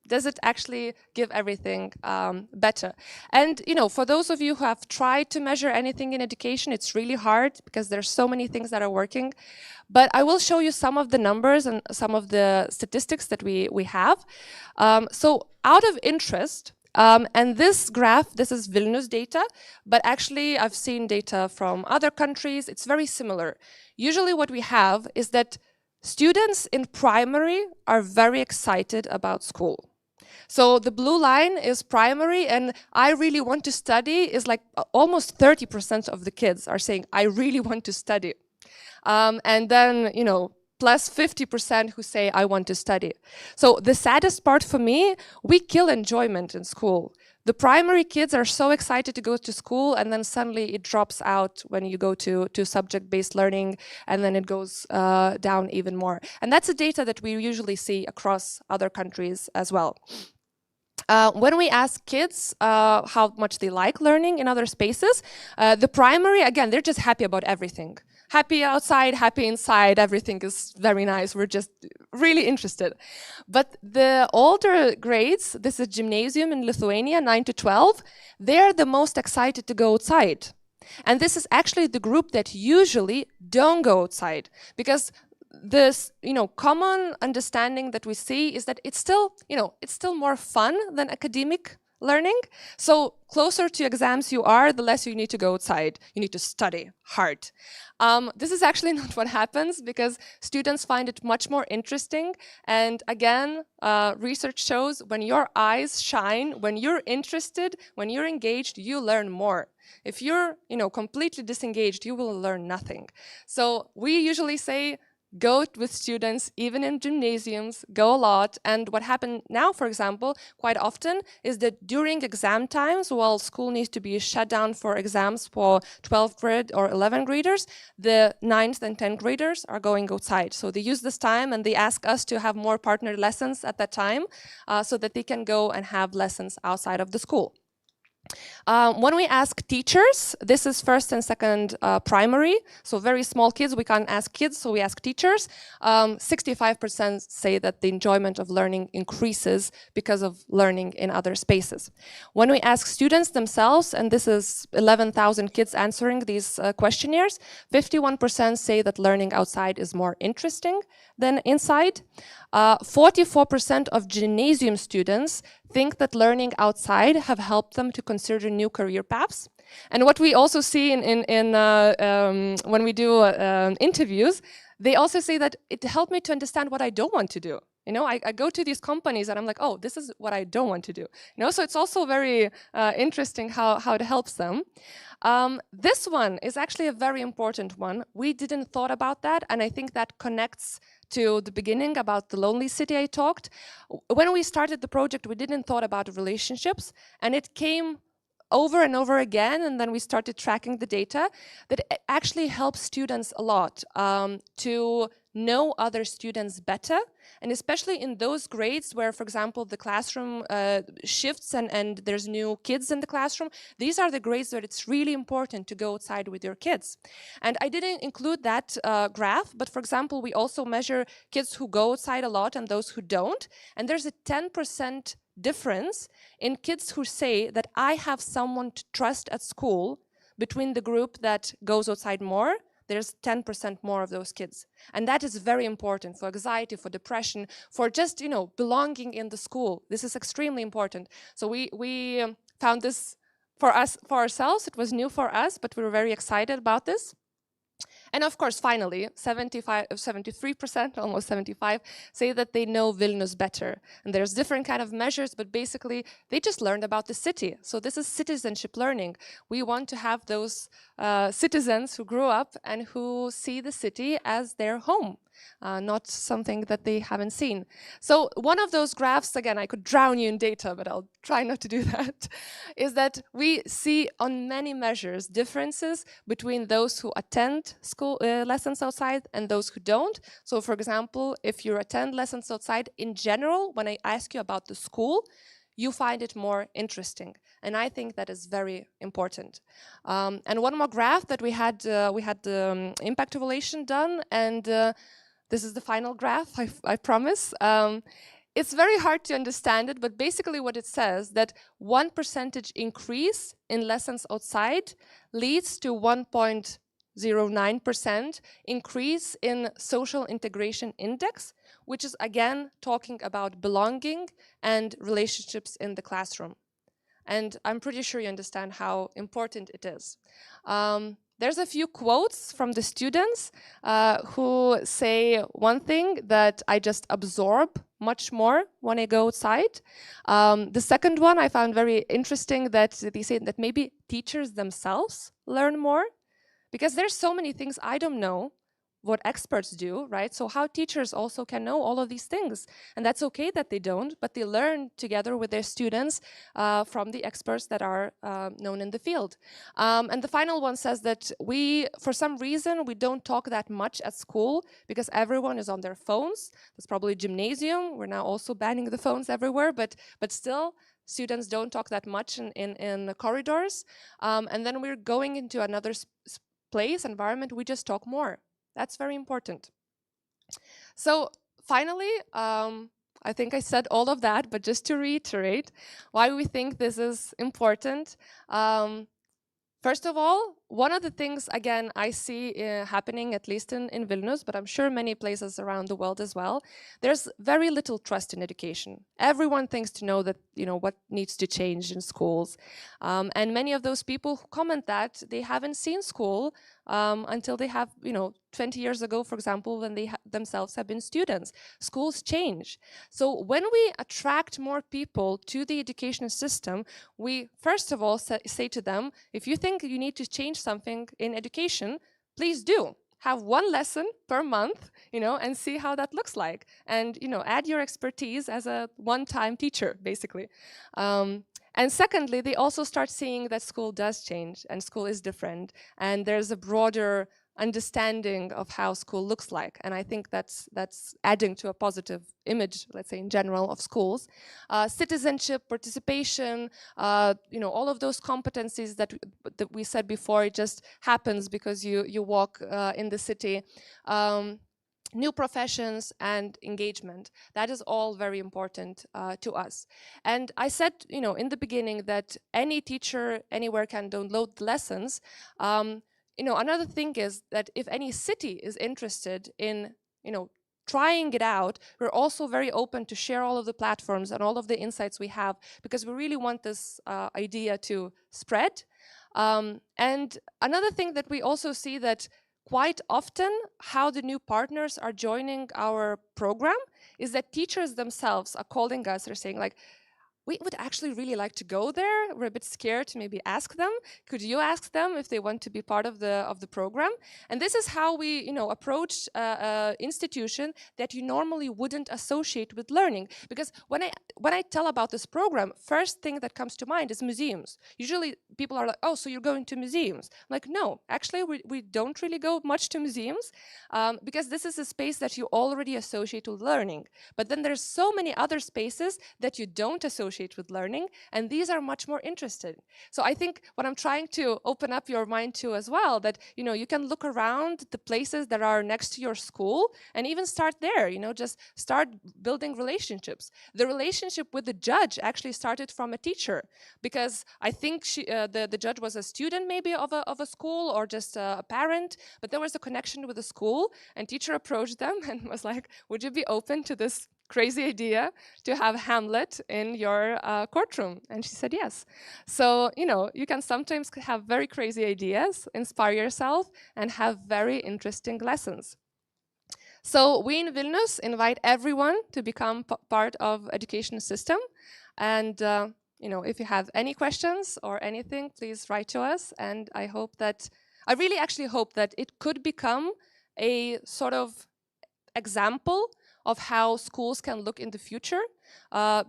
Does it actually give everything better? And you know, for those of you who have tried to measure anything in education, it's really hard because there's so many things that are working. But I will show you some of the numbers and some of the statistics that we have. So out of interest, and this graph, this is Vilnius data, but actually I've seen data from other countries. It's very similar. Usually what we have is that students in primary are very excited about school. So the blue line is primary, and I really want to study is like almost 30% of the kids are saying, I really want to study. And then, you know, plus 50% who say, I want to study. So the saddest part for me, we kill enjoyment in school. The primary kids are so excited to go to school, and then suddenly it drops out when you go to subject-based learning, and then it goes down even more. And that's the data that we usually see across other countries as well. When we ask kids how much they like learning in other spaces, the primary, again, they're just happy about everything. happy outside, happy inside, everything is very nice. We're just really interested. But the older grades, this is gymnasium in Lithuania, 9 to 12, they're the most excited to go outside. And this is actually the group that usually don't go outside, because this, common understanding that we see is that it's still more fun than academic learning. So closer to exams you are, the less you need to go outside. You need to study hard. This is actually not what happens, because students find it much more interesting. And again, research shows when your eyes shine, when you're interested, when you're engaged, you learn more. If you're, completely disengaged, you will learn nothing. So we usually say, go with students, even in gymnasiums, go a lot. And what happened now, for example, quite often is that during exam times, while school needs to be shut down for exams for 12th grade or 11th graders, the 9th and 10th graders are going outside. So they use this time and they ask us to have more partner lessons at that time so that they can go and have lessons outside of the school. When we ask teachers, this is first and second primary, so very small kids, we can't ask kids, so we ask teachers. 65% say that the enjoyment of learning increases because of learning in other spaces. When we ask students themselves, and this is 11,000 kids answering these questionnaires, 51% say that learning outside is more interesting than inside. 44% of gymnasium students think that learning outside have helped them to consider new career paths. And what we also see when we do interviews, they also say that it helped me to understand what I don't want to do. I go to these companies and I'm like, oh, this is what I don't want to do. So it's also very interesting how it helps them. This one is actually a very important one. We didn't thought about that, and I think that connects to the beginning about the lonely city I talked. When we started the project, we didn't thought about relationships, and it came over and over again, and then we started tracking the data, that it actually helps students a lot to know other students better, and especially in those grades where, for example, the classroom shifts and there's new kids in the classroom. These are the grades where it's really important to go outside with your kids. And I didn't include that graph, but for example, we also measure kids who go outside a lot and those who don't, and there's a 10% difference in kids who say that I have someone to trust at school between the group that goes outside more. There's 10% more of those kids. And that is very important for anxiety, for depression, for just, belonging in the school. This is extremely important. So we found this for ourselves. It was new for us, but we were very excited about this. And of course, finally, 73%, almost 75, say that they know Vilnius better. And there's different kind of measures, but basically they just learned about the city. So this is citizenship learning. We want to have those citizens who grew up and who see the city as their home. Not something that they haven't seen. So one of those graphs, again, I could drown you in data, but I'll try not to do that, is that we see on many measures differences between those who attend school lessons outside and those who don't. So for example, if you attend lessons outside, in general, when I ask you about the school, you find it more interesting. And I think that is very important. And one more graph that we had the impact evaluation done, and this is the final graph, I promise. It's very hard to understand it, but basically what it says that 1% increase in lessons outside leads to 1.09% increase in social integration index, which is again talking about belonging and relationships in the classroom. And I'm pretty sure you understand how important it is. There's a few quotes from the students who say one thing, that I just absorb much more when I go outside. The second one I found very interesting, that they say that maybe teachers themselves learn more, because there's so many things I don't know what experts do, right? So how teachers also can know all of these things. And that's okay that they don't, but they learn together with their students from the experts that are known in the field. And the final one says that for some reason, we don't talk that much at school because everyone is on their phones. That's probably gymnasium. We're now also banning the phones everywhere, but still, students don't talk that much in the corridors. And then we're going into another place, environment, we just talk more. That's very important. So finally, I think I said all of that, but just to reiterate why we think this is important. First of all, one of the things, again, I see happening, at least in Vilnius, but I'm sure many places around the world as well, there's very little trust in education. Everyone thinks to know that, what needs to change in schools. And many of those people who comment that, they haven't seen school until they have, 20 years ago, for example, when they themselves have been students. Schools change. So when we attract more people to the education system, we first of all say to them, if you think you need to change something in education, please do. Have one lesson per month, and see how that looks like. And, add your expertise as a one-time teacher, basically. And secondly, they also start seeing that school does change and school is different. And there's a broader understanding of how school looks like. And I think that's adding to a positive image, let's say in general, of schools. Citizenship, participation, all of those competencies that we said before, it just happens because you walk in the city. New professions and engagement. That is all very important to us. And I said, in the beginning that any teacher anywhere can download the lessons. Another thing is that if any city is interested in, trying it out, we're also very open to share all of the platforms and all of the insights we have, because we really want this idea to spread. And another thing that we also see that quite often how the new partners are joining our program is that teachers themselves are calling us, they're saying like, we would actually really like to go there. We're a bit scared to maybe ask them. Could you ask them if they want to be part of the program? And this is how we, approach an institution that you normally wouldn't associate with learning. Because when I tell about this program, first thing that comes to mind is museums. Usually people are like, oh, so you're going to museums? I'm like, no, actually we don't really go much to museums because this is a space that you already associate with learning. But then there's so many other spaces that you don't associate with learning, and these are much more interesting. So I think what I'm trying to open up your mind to as well, that you can look around the places that are next to your school and even start there, just start building relationships. The relationship with the judge actually started from a teacher, because I think the judge was a student maybe of a school or just a parent, but there was a connection with the school, and teacher approached them and was like, would you be open to this crazy idea to have Hamlet in your courtroom? And she said yes. So, you can sometimes have very crazy ideas, inspire yourself, and have very interesting lessons. So we in Vilnius invite everyone to become part of education system. And, if you have any questions or anything, please write to us. And I really actually hope that it could become a sort of example of how schools can look in the future,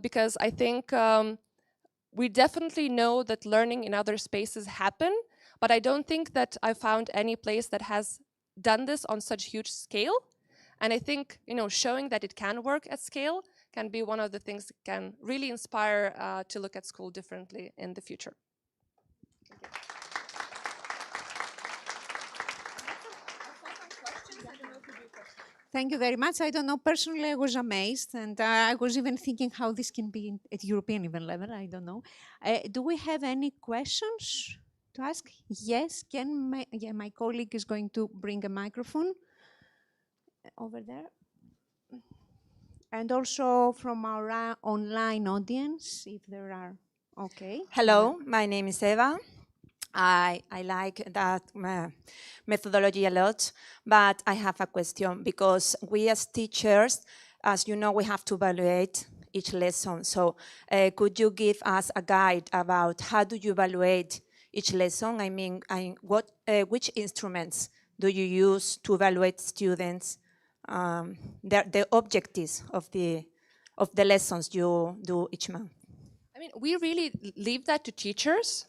because I think we definitely know that learning in other spaces happen, but I don't think that I found any place that has done this on such huge scale. And I think, showing that it can work at scale can be one of the things that can really inspire to look at school differently in the future.
Thank you very much. I don't know, personally I was amazed, and I was even thinking how this can be at European even level, I don't know. Do we have any questions to ask? Yes, my colleague is going to bring a microphone over there. And also from our online audience, if there are, okay.
Hello, my name is Eva. I like that methodology a lot, but I have a question, because we as teachers, as you know, we have to evaluate each lesson. So could you give us a guide about how do you evaluate each lesson? I mean, which instruments do you use to evaluate students, the objectives of the lessons you do each month?
I mean, we really leave that to teachers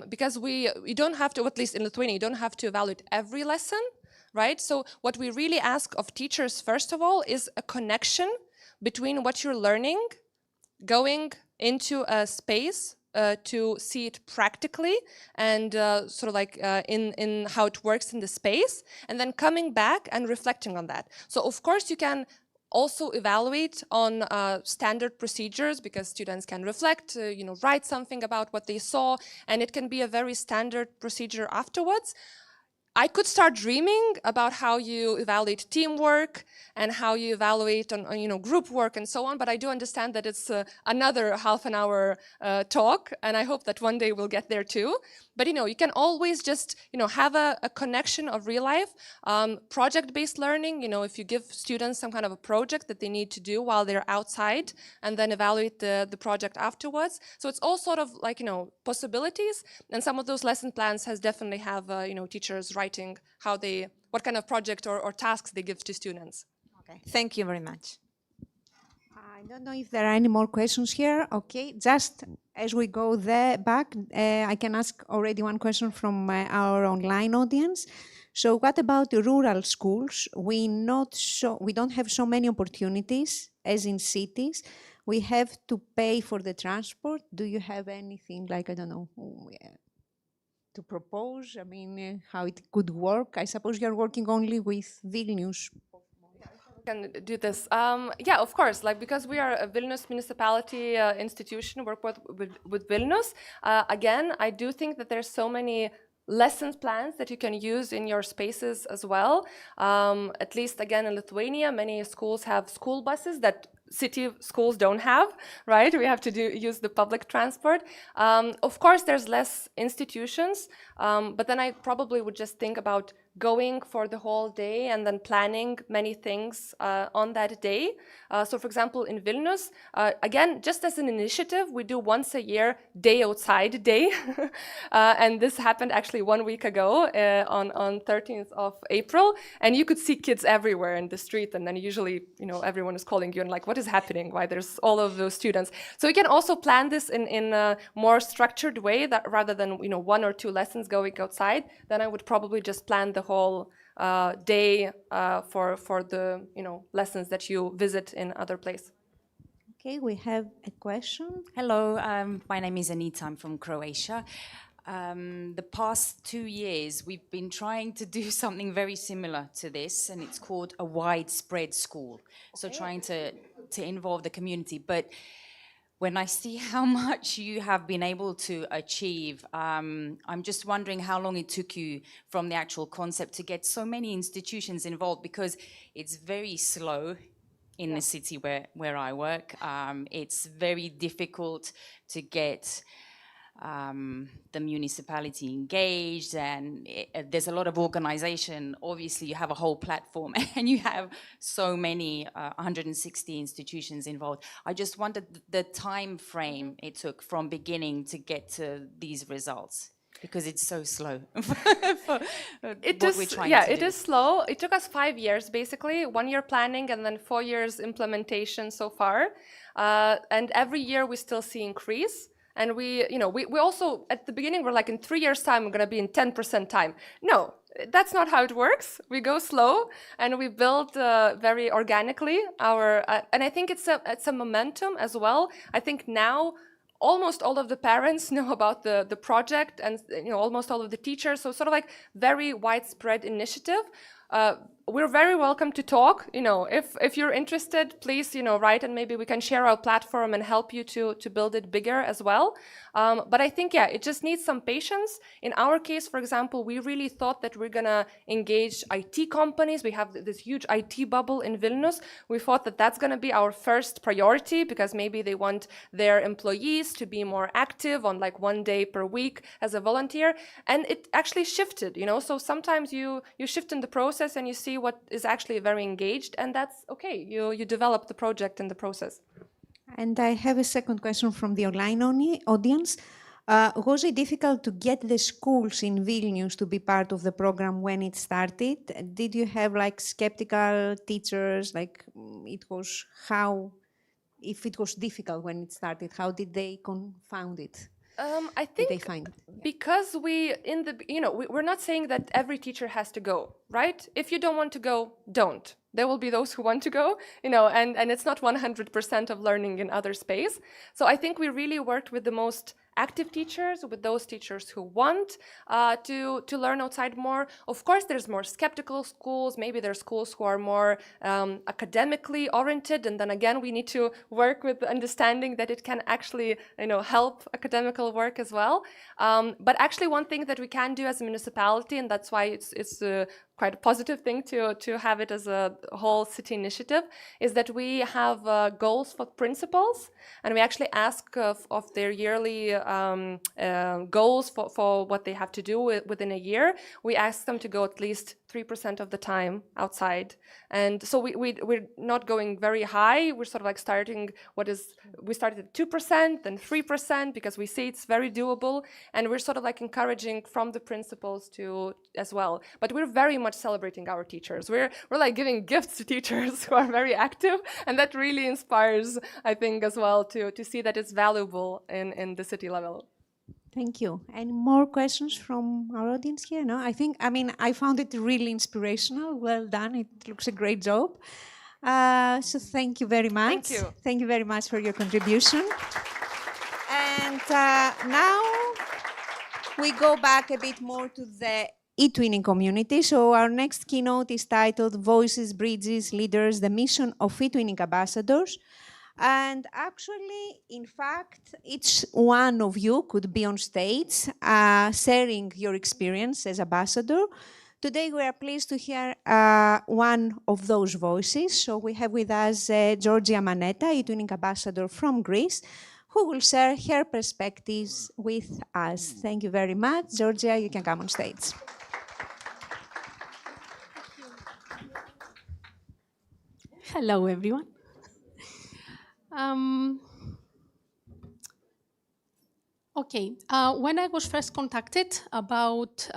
because we don't have to, at least in Lithuania, you don't have to evaluate every lesson, right? So what we really ask of teachers, first of all, is a connection between what you're learning, going into a space to see it practically and sort of like in how it works in the space, and then coming back and reflecting on that. So of course you can also evaluate on standard procedures, because students can reflect, write something about what they saw, and it can be a very standard procedure afterwards. I could start dreaming about how you evaluate teamwork and how you evaluate on group work and so on, but I do understand that it's another half an hour talk, and I hope that one day we'll get there too. But you can always just have a connection of real life. Project-based learning, if you give students some kind of a project that they need to do while they're outside and then evaluate the project afterwards. So it's all sort of like, possibilities, and some of those lesson plans has definitely have, teachers writing what kind of project or tasks they give to students.
Okay, thank you very much.
I don't know if there are any more questions here. Okay, just as we go back, I can ask already one question from our online audience. So what about the rural schools? We don't have so many opportunities as in cities. We have to pay for the transport. Do you have anything like, I don't know, to propose? I mean, how it could work? I suppose you're working only with Vilnius.
Can do this. Yeah, of course, because we are a Vilnius municipality institution, work with Vilnius. Again, I do think that there's so many lesson plans that you can use in your spaces as well. At least, again, in Lithuania, many schools have school buses that city schools don't have, right? We have to use the public transport. Of course, there's less institutions, but then I probably would just think about going for the whole day and then planning many things on that day. So for example, in Vilnius, again, just as an initiative, we do once a year day outside day. And this happened actually 1 week ago on 13th of April. And you could see kids everywhere in the street. And then usually, everyone is calling you and like, what is happening? Why there's all of those students? So we can also plan this in a more structured way, that rather than, 1 or 2 lessons going outside, then I would probably just plan the whole day for the lessons that you visit in other places.
Okay, we have a question.
Hello, my name is Anita. I'm from Croatia. The past 2 years, we've been trying to do something very similar to this, and it's called a widespread school. So trying to involve the community. But when I see how much you have been able to achieve, I'm just wondering how long it took you from the actual concept to get so many institutions involved, because it's very slow in the city where I work. It's very difficult to get the municipality engaged, and there's a lot of organization. Obviously, you have a whole platform and you have so many 160 institutions involved. I just wondered the time frame it took from beginning to get to these results, because it's so slow. It
is slow. It took us 5 years, basically, 1 year planning and then 4 years implementation so far. And every year we still see increase. And we also, at the beginning, we're like, in 3 years' time, we're going to be in 10% time. No, that's not how it works. We go slow, and we build very organically and I think it's a momentum as well. I think now almost all of the parents know about the project, and almost all of the teachers. So sort of like very widespread initiative. We're very welcome to talk. If you're interested, please, write, and maybe we can share our platform and help you to build it bigger as well. But I think, it just needs some patience. In our case, for example, we really thought that we're gonna engage IT companies. We have this huge IT bubble in Vilnius. We thought that that's gonna be our first priority, because maybe they want their employees to be more active on like 1 day per week as a volunteer. And it actually shifted, so sometimes you shift in the process and you see what is actually very engaged, and that's okay. You develop the project in the process.
And I have a second question from the online audience. Was it difficult to get the schools in Vilnius to be part of the program when it started? Did you have like skeptical teachers? If it was difficult when it started, how did they confound it?
I think because we're not saying that every teacher has to go, right? If you don't want to go, don't. There will be those who want to go, and it's not 100% of learning in other space. So I think we really worked with the most active teachers, with those teachers who want to learn outside more. Of course, there's more skeptical schools. Maybe there's schools who are more academically oriented, and then again, we need to work with understanding that it can actually, help academical work as well. But actually, one thing that we can do as a municipality, and that's why it's quite a positive thing to have it as a whole city initiative, is that we have goals for principals, and we actually ask of their yearly goals for what they have to do within a year. We ask them to go at least 3% of the time outside. And so we're not going very high. We're sort of like we started at 2%, then 3%, because we see it's very doable. And we're sort of like encouraging from the principals as well. But we're very much celebrating our teachers. We're like giving gifts to teachers who are very active. And that really inspires, I think, as well to see that it's valuable in the city level.
Thank you. Any more questions from our audience here? No, I found it really inspirational. Well done. It looks a great job. So thank you very much.
Thank you.
Thank you very much for your contribution. And now we go back a bit more to the eTwinning community. So our next keynote is titled Voices, Bridges, Leaders, the Mission of eTwinning Ambassadors. And actually, in fact, each one of you could be on stage sharing your experience as ambassador. Today, we are pleased to hear one of those voices. So we have with us Georgia Maneta, eTwinning ambassador from Greece, who will share her perspectives with us. Thank you very much. Georgia, you can come on stage.
Hello, everyone. When I was first contacted about,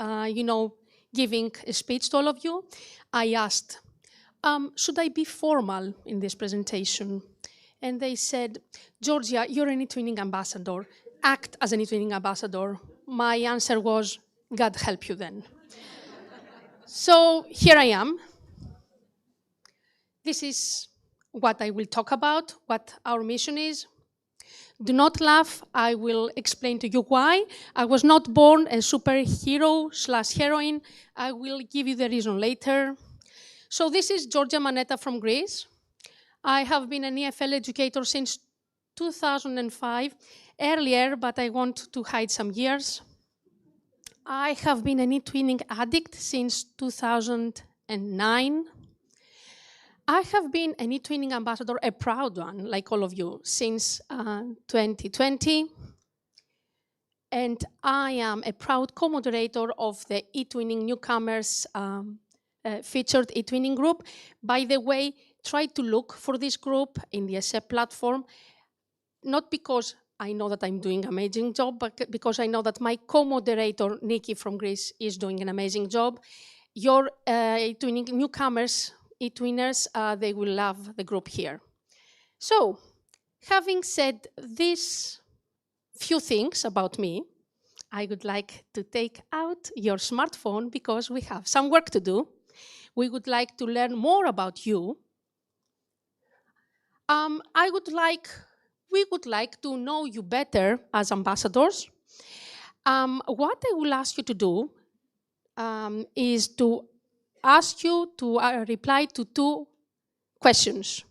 giving a speech to all of you, I asked, should I be formal in this presentation? And they said, Georgia, you're an eTwinning ambassador. Act as an eTwinning ambassador. My answer was, God help you then. So here I am. This is what I will talk about, what our mission is. Do not laugh, I will explain to you why. I was not born a superhero/heroine. I will give you the reason later. So this is Georgia Maneta from Greece. I have been an EFL educator since 2005, earlier, but I want to hide some years. I have been an eTwinning addict since 2009. I have been an eTwinning ambassador, a proud one, like all of you, since 2020. And I am a proud co-moderator of the eTwinning Newcomers featured eTwinning group. By the way, try to look for this group in the SF platform, not because I know that I'm doing an amazing job, but because I know that my co-moderator, Nikki from Greece, is doing an amazing job. Your eTwinning newcomers, eTwinners, they will love the group here. So, having said these few things about me, I would like to take out your smartphone because we have some work to do. We would like to learn more about you. We would like to know you better as ambassadors. What I will ask you to do is to ask you to reply to two questions.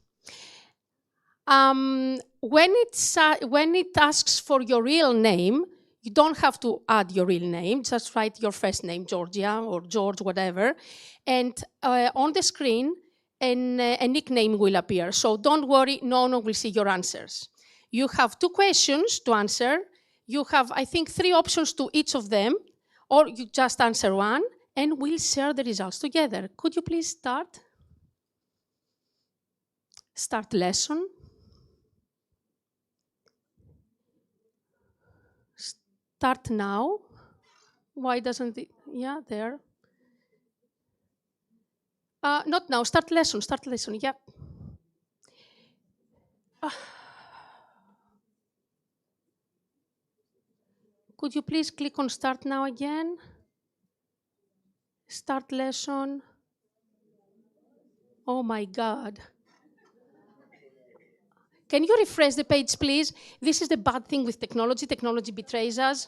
When it asks for your real name, you don't have to add your real name, just write your first name, Georgia or George, whatever. And on the screen, a nickname will appear. So don't worry, no one will see your answers. You have two questions to answer. You have, I think, 3 options to each of them, or you just answer one, and we'll share the results together. Could you please start? Start lesson. Start now. Why doesn't it? Yeah, there. Not now, start lesson, yeah. Could you please click on start now again? Start lesson. Oh my God. Can you refresh the page, please? This is the bad thing with technology. Technology betrays us.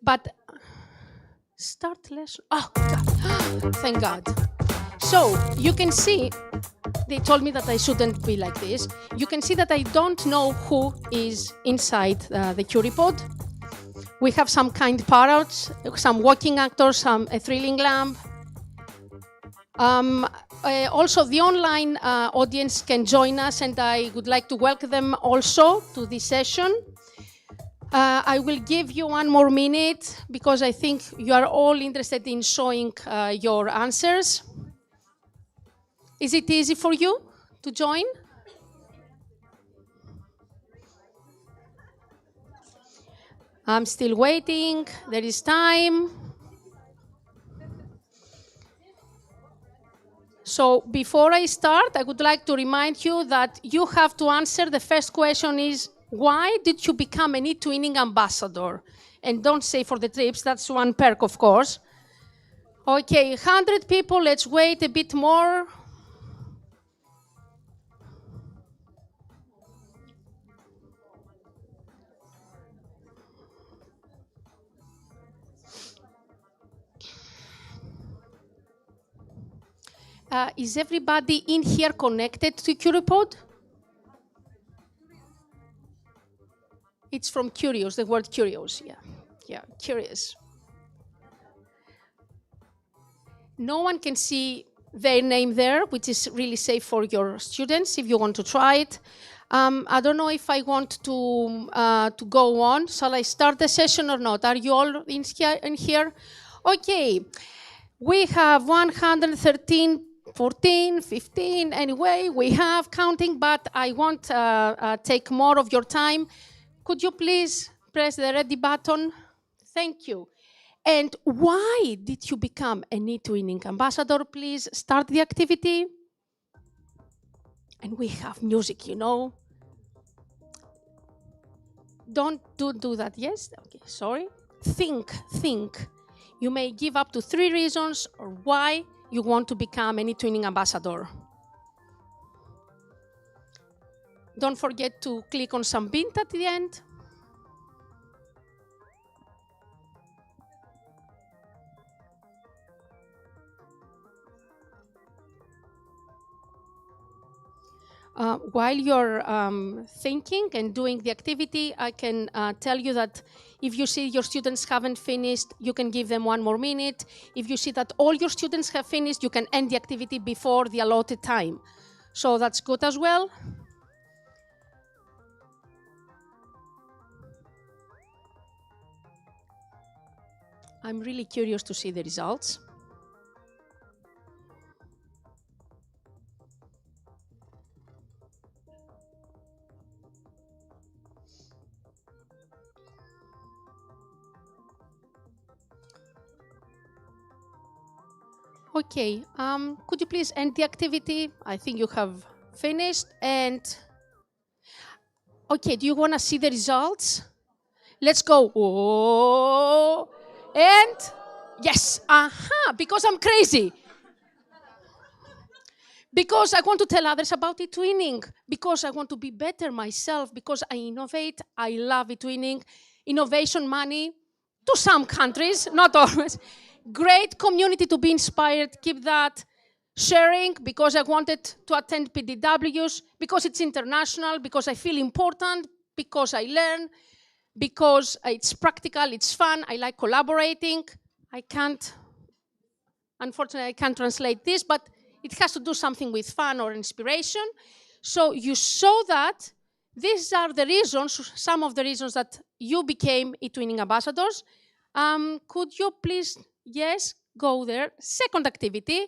But start lesson. Oh, God. Thank God. So you can see, they told me that I shouldn't be like this. You can see that I don't know who is inside the Curipod. We have some kind parrots, some walking actors, a thrilling lamp. Also, the online audience can join us, and I would like to welcome them also to this session. I will give you 1 more minute because I think you are all interested in showing your answers. Is it easy for you to join? I'm still waiting. There is time. So before I start, I would like to remind you that you have to answer. The first question is, why did you become an eTwinning ambassador? And don't say for the trips, that's one perk, of course. Okay, 100 people, let's wait a bit more. Is everybody in here connected to Curipod? It's from curious, the word curious, yeah, curious. No one can see their name there, which is really safe for your students if you want to try it. I don't know if I want to go on. Shall I start the session or not? Are you all in here? Okay, we have 113, 14, 15, anyway, we have counting, but I won't take more of your time. Could you please press the ready button? Thank you. And why did you become an eTwinning ambassador? Please start the activity. And we have music, you know. Don't do that, yes? Okay, sorry. Think. You may give up to 3 reasons or why you want to become an eTwinning ambassador. Don't forget to click on submit at the end. While you're thinking and doing the activity, I can tell you that if you see your students haven't finished, you can give them 1 more minute. If you see that all your students have finished, you can end the activity before the allotted time. So that's good as well. I'm really curious to see the results. Okay, could you please end the activity? I think you have finished. And okay, do you want to see the results? Let's go. Oh, and yes, because I'm crazy. Because I want to tell others about eTwinning. Because I want to be better myself. Because I innovate. I love eTwinning. Innovation money to some countries, not always. Great community to be inspired. Keep that. Sharing, because I wanted to attend PDWs, because it's international, because I feel important, because I learn, because it's practical, it's fun, I like collaborating. Unfortunately, I can't translate this, but it has to do something with fun or inspiration. So you saw that these are the reasons, some of the reasons that you became eTwinning ambassadors. Could you please, yes, go there. Second activity,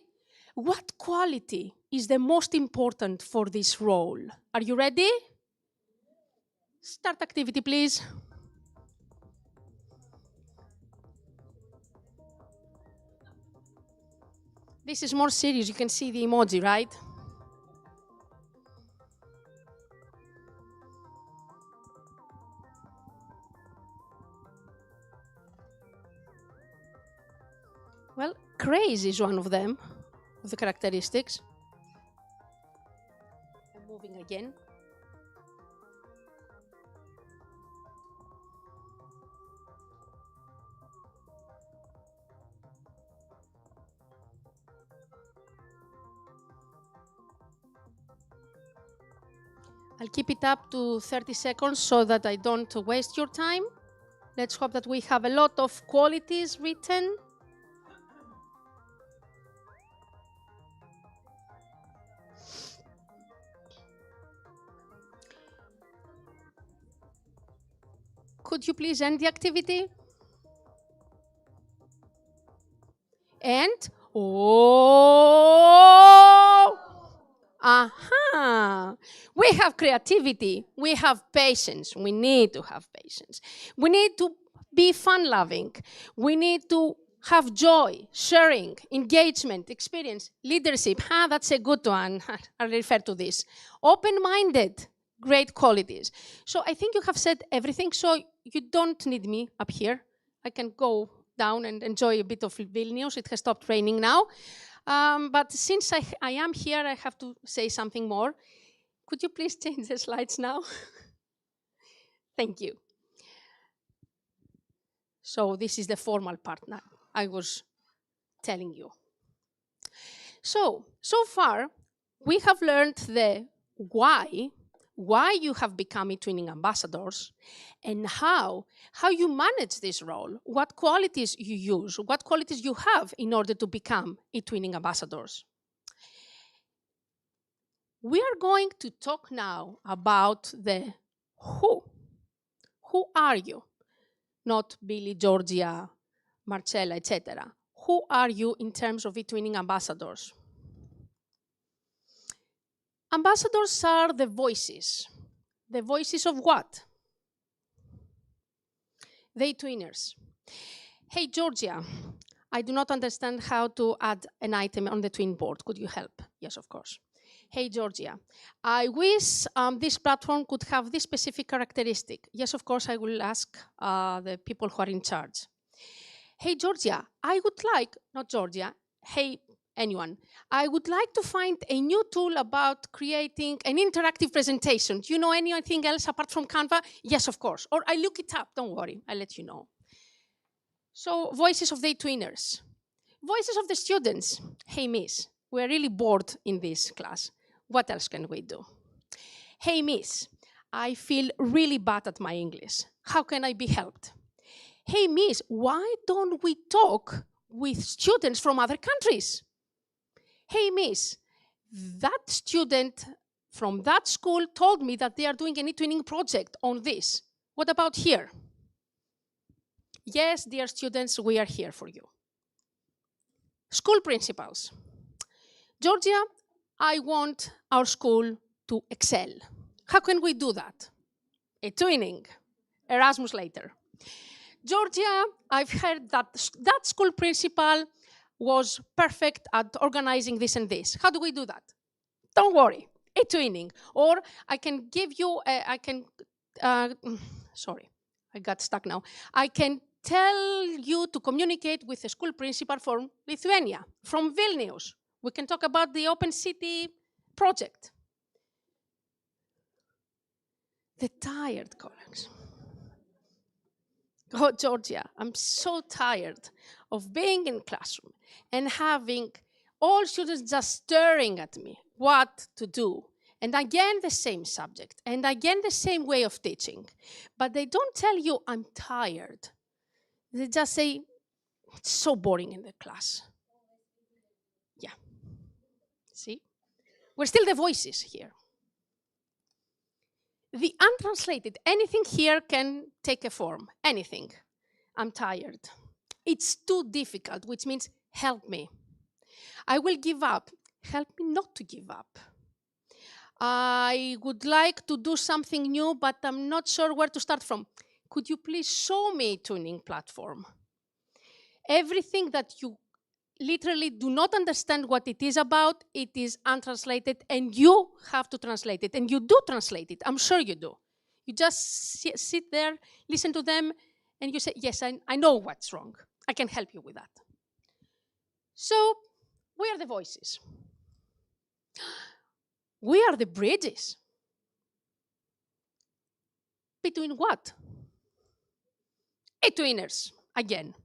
what quality is the most important for this role? Are you ready? Start activity, please. This is more serious. You can see the emoji, right? Well, crazy is one of them, of the characteristics. I'm moving again. I'll keep it up to 30 seconds so that I don't waste your time. Let's hope that we have a lot of qualities written. Could you please end the activity? And, oh, aha, we have creativity, we have patience, we need to have patience. We need to be fun-loving, we need to have joy, sharing, engagement, experience, leadership. That's a good one, I refer to this. Open-minded, great qualities. So I think you have said everything, so you don't need me up here. I can go down and enjoy a bit of Vilnius. It has stopped raining now. But since I am here, I have to say something more. Could you please change the slides now? Thank you. So this is the formal part now I was telling you. So far, we have learned the why you have become eTwinning ambassadors, and how you manage this role, what qualities you use, what qualities you have in order to become eTwinning ambassadors. We are going to talk now about the who. Who are you? Not Billy, Georgia, Marcella, etc. Who are you in terms of eTwinning ambassadors? Ambassadors are the voices. The voices of what? The eTwinners. Hey, Georgia, I do not understand how to add an item on the twin board. Could you help? Yes, of course. Hey, Georgia, I wish this platform could have this specific characteristic. Yes, of course, I will ask the people who are in charge. Hey, Georgia, I would like, not Georgia, hey, anyone, I would like to find a new tool about creating an interactive presentation. Do you know anything else apart from Canva? Yes, of course. Or I look it up, don't worry, I'll let you know. So, voices of the eTwinners. Voices of the students. Hey, miss, we're really bored in this class. What else can we do? Hey, miss, I feel really bad at my English. How can I be helped? Hey, miss, why don't we talk with students from other countries? Hey, miss, that student from that school told me that they are doing an eTwinning project on this. What about here? Yes, dear students, we are here for you. School principals. Georgia, I want our school to excel. How can we do that? eTwinning, Erasmus later. Georgia, I've heard that that school principal was perfect at organizing this and this. How do we do that? Don't worry, eTwinning. Or I can give you, sorry, I got stuck now. I can tell you to communicate with the school principal from Lithuania, from Vilnius. We can talk about the Open City project. The tired colleagues. Oh, Georgia, I'm so tired of being in classroom and having all students just staring at me what to do. And again, the same subject, and again, the same way of teaching. But they don't tell you, I'm tired. They just say, it's so boring in the class. Yeah. See? We're still the voices here. The untranslated, anything here can take a form, anything. I'm tired. It's too difficult, which means help me. I will give up. Help me not to give up. I would like to do something new, but I'm not sure where to start from. Could you please show me a eTwinning platform? Everything that you literally do not understand what it is about, it is untranslated, and you have to translate it, and you do translate it. I'm sure you do. You just sit there, listen to them, and you say, yes, I know what's wrong. I can help you with that. So, we are the voices. We are the bridges. Between what? eTwinners, again.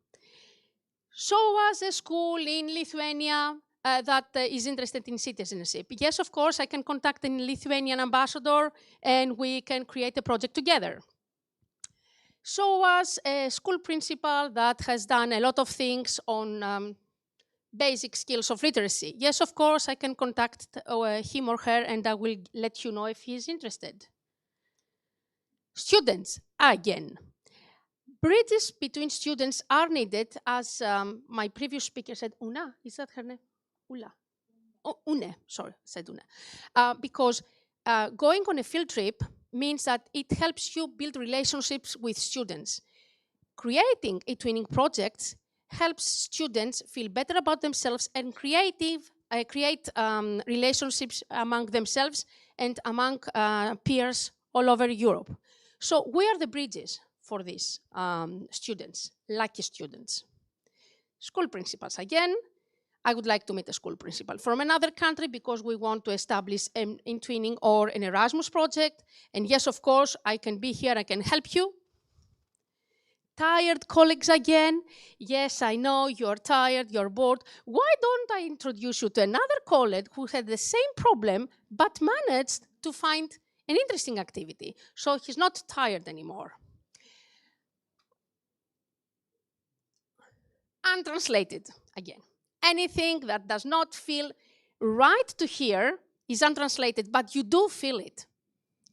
So was a school in Lithuania that is interested in citizenship. Yes, of course, I can contact a Lithuanian ambassador and we can create a project together. So as a school principal that has done a lot of things on basic skills of literacy, yes, of course, I can contact him or her and I will let you know if he is interested. Students, again. Bridges between students are needed, as my previous speaker said. Una, is that her name? Ula. Oh, Unė, sorry, said Unė. Because going on a field trip means that it helps you build relationships with students. Creating eTwinning projects helps students feel better about themselves and create relationships among themselves and among peers all over Europe. So we are the bridges for these students, lucky students. School principals, again, I would like to meet a school principal from another country because we want to establish an eTwinning or an Erasmus project. And yes, of course, I can be here, I can help you. Tired colleagues again. Yes, I know you're tired, you're bored. Why don't I introduce you to another colleague who had the same problem but managed to find an interesting activity, so he's not tired anymore. Untranslated, again. Anything that does not feel right to hear is untranslated, but you do feel it.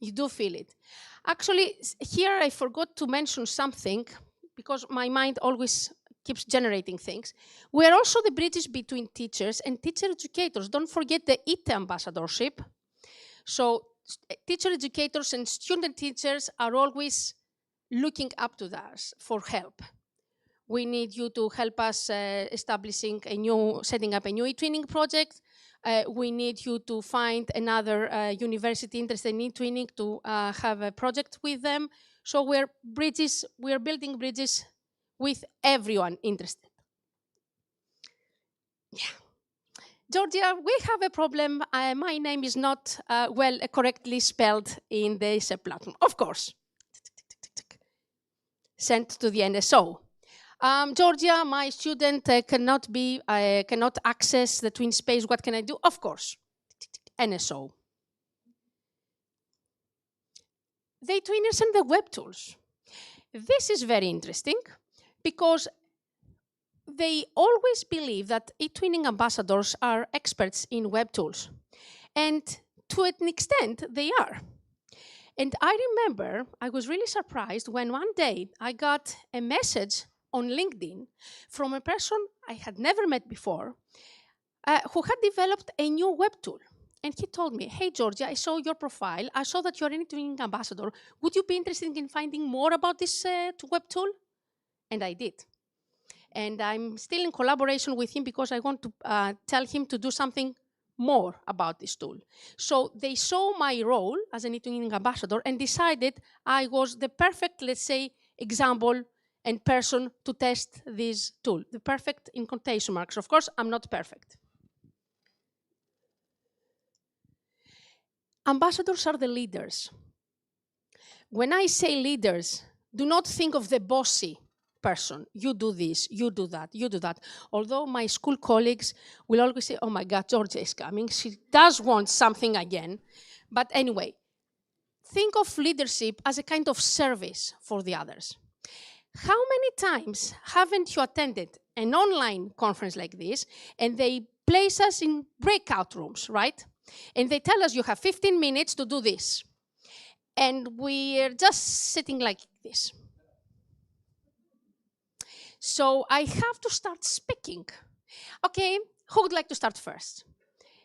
You do feel it. Actually, here I forgot to mention something, because my mind always keeps generating things. We are also the bridges between teachers and teacher educators. Don't forget the ET ambassadorship. So teacher educators and student teachers are always looking up to us for help. We need you to help us setting up a new eTwinning project. We need you to find another university interested in eTwinning to have a project with them. So we're building bridges with everyone interested. Yeah. Georgia, we have a problem. My name is not correctly spelled in this platform. Of course. Sent to the NSO. Georgia, my student cannot access the twin space. What can I do? Of course, NSO. The eTwinners and the web tools. This is very interesting because they always believe that eTwinning ambassadors are experts in web tools. And to an extent, they are. And I remember I was really surprised when one day I got a message on LinkedIn from a person I had never met before who had developed a new web tool. And he told me, hey, Georgia, I saw your profile. I saw that you're an eTwinning ambassador. Would you be interested in finding more about this web tool? And I did. And I'm still in collaboration with him because I want to tell him to do something more about this tool. So they saw my role as an eTwinning ambassador and decided I was the perfect, let's say, example and person to test this tool. The perfect in quotation marks. Of course, I'm not perfect. Ambassadors are the leaders. When I say leaders, do not think of the bossy person. You do this, you do that, you do that. Although my school colleagues will always say, oh my God, Georgia is coming. She does want something again. But anyway, think of leadership as a kind of service for the others. How many times haven't you attended an online conference like this and they place us in breakout rooms, right? And they tell us you have 15 minutes to do this. And we're just sitting like this. So I have to start speaking. Okay, who would like to start first?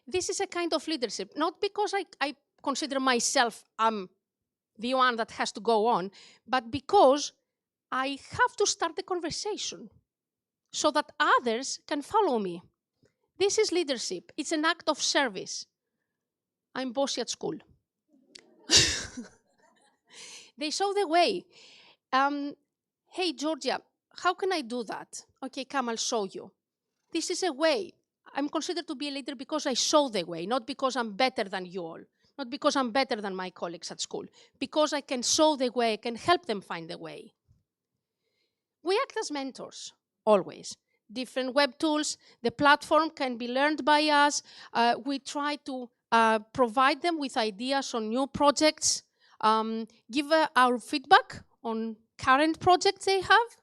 This is a kind of leadership, not because I consider myself the one that has to go on, but because I have to start the conversation so that others can follow me. This is leadership. It's an act of service. I'm bossy at school. They show the way. Hey, Georgia, how can I do that? Okay, come, I'll show you. This is a way. I'm considered to be a leader because I show the way, not because I'm better than you all, not because I'm better than my colleagues at school, because I can show the way, I can help them find the way. We act as mentors, always. different web tools. The platform can be learned by us. We try to provide them with ideas on new projects, give our feedback on current projects they have.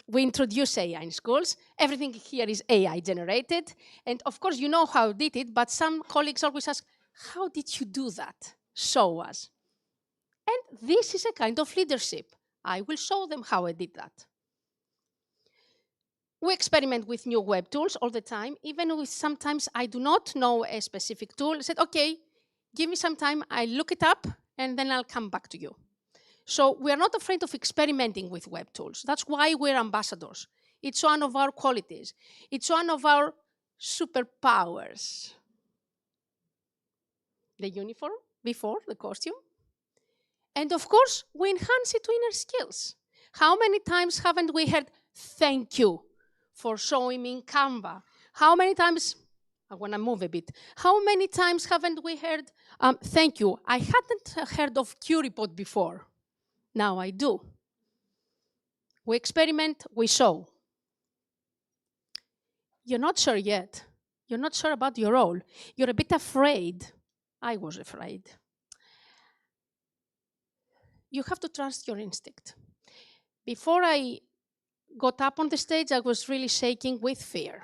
We introduce AI in schools. Everything here is AI generated. And of course, you know how I did it, but some colleagues always ask, how did you do that? Show us. And this is a kind of leadership. I will show them how I did that. We experiment with new web tools all the time, even if sometimes I do not know a specific tool. I said, okay, give me some time, I'll look it up, and then I'll come back to you. So we are not afraid of experimenting with web tools. That's why we're ambassadors. It's one of our qualities. It's one of our superpowers. The uniform before, the costume. And of course, we enhance eTwinner skills. How many times haven't we heard, thank you for showing me in Canva? How many times, I want to move a bit. How many times haven't we heard, thank you, I hadn't heard of QReport before. Now I do. We experiment, we show. You're not sure yet. You're not sure about your role. You're a bit afraid. I was afraid. You have to trust your instinct. Before I got up on the stage, I was really shaking with fear.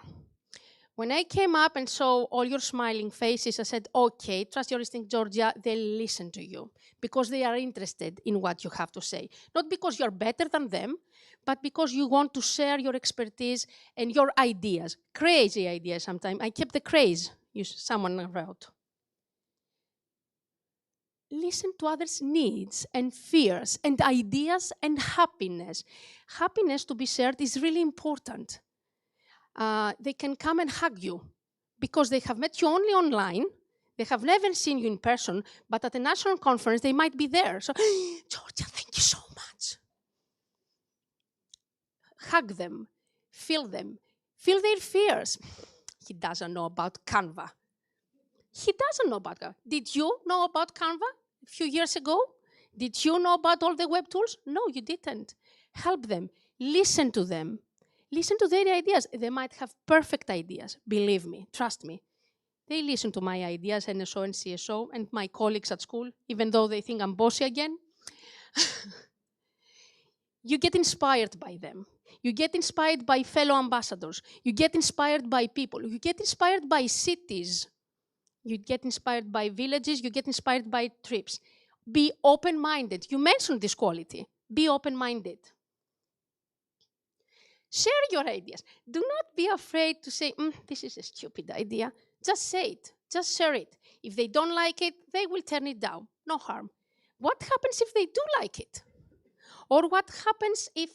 When I came up and saw all your smiling faces, I said, okay, trust your instinct, Georgia, they'll listen to you because they are interested in what you have to say. Not because you're better than them, but because you want to share your expertise and your ideas. Crazy ideas sometimes. I kept the craze, someone wrote. Listen to others' needs and fears and ideas and happiness. Happiness to be shared is really important. They can come and hug you because they have met you only online. They have never seen you in person, but at a national conference, they might be there. So, Georgia, thank you so much. Hug them, feel their fears. He doesn't know about Canva. He doesn't know about Canva. Did you know about Canva a few years ago? Did you know about all the web tools? No, you didn't. Help them, listen to them. Listen to their ideas. They might have perfect ideas. Believe me, trust me. They listen to my ideas, NSO and CSO, and my colleagues at school, even though they think I'm bossy again. You get inspired by them. You get inspired by fellow ambassadors. You get inspired by people. You get inspired by cities. You get inspired by villages. You get inspired by trips. Be open-minded. You mentioned this quality. Be open-minded. Share your ideas. Do not be afraid to say, this is a stupid idea. Just say it. Just share it. If they don't like it, they will turn it down. No harm. What happens if they do like it? Or what happens if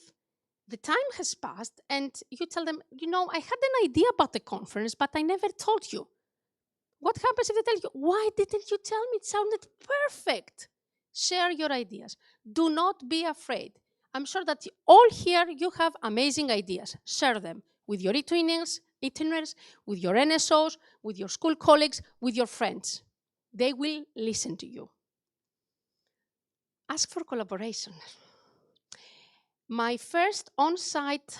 the time has passed and you tell them, I had an idea about the conference, but I never told you. What happens if they tell you, why didn't you tell me? It sounded perfect. Share your ideas. Do not be afraid. I'm sure that all here, you have amazing ideas. Share them with your eTwinners, with your NSOs, with your school colleagues, with your friends. They will listen to you. Ask for collaboration. My first on-site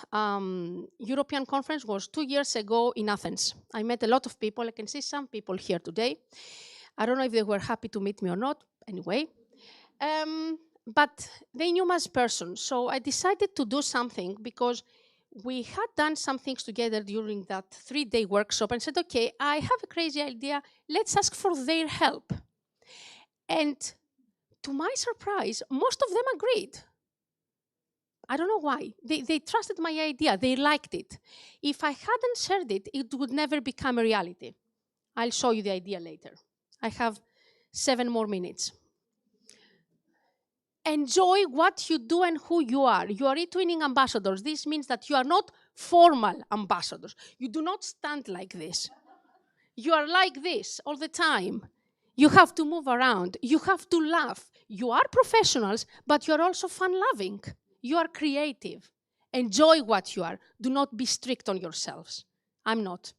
European conference was 2 years ago in Athens. I met a lot of people. I can see some people here today. I don't know if they were happy to meet me or not. Anyway. But they knew me as a person, so I decided to do something because we had done some things together during that 3-day workshop and said, okay, I have a crazy idea, let's ask for their help. And to my surprise, most of them agreed. I don't know why. They trusted my idea, they liked it. If I hadn't shared it, it would never become a reality. I'll show you the idea later. I have 7 more minutes. Enjoy what you do and who you are. You are eTwinning ambassadors. This means that you are not formal ambassadors. You do not stand like this. You are like this all the time. You have to move around. You have to laugh. You are professionals, but you are also fun-loving. You are creative. Enjoy what you are. Do not be strict on yourselves. I'm not.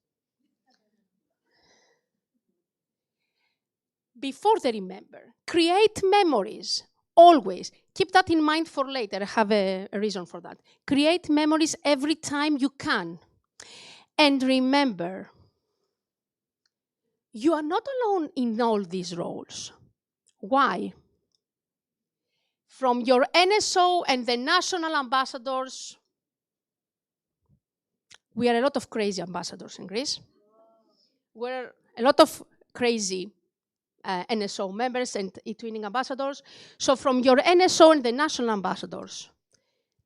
Before they remember, create memories. always, keep that in mind for later. I have a reason for that. Create memories every time you can. And remember, you are not alone in all these roles. Why? From your NSO and the national ambassadors, we are a lot of crazy ambassadors in Greece. We're a lot of crazy NSO members and eTwinning ambassadors. So from your NSO and the national ambassadors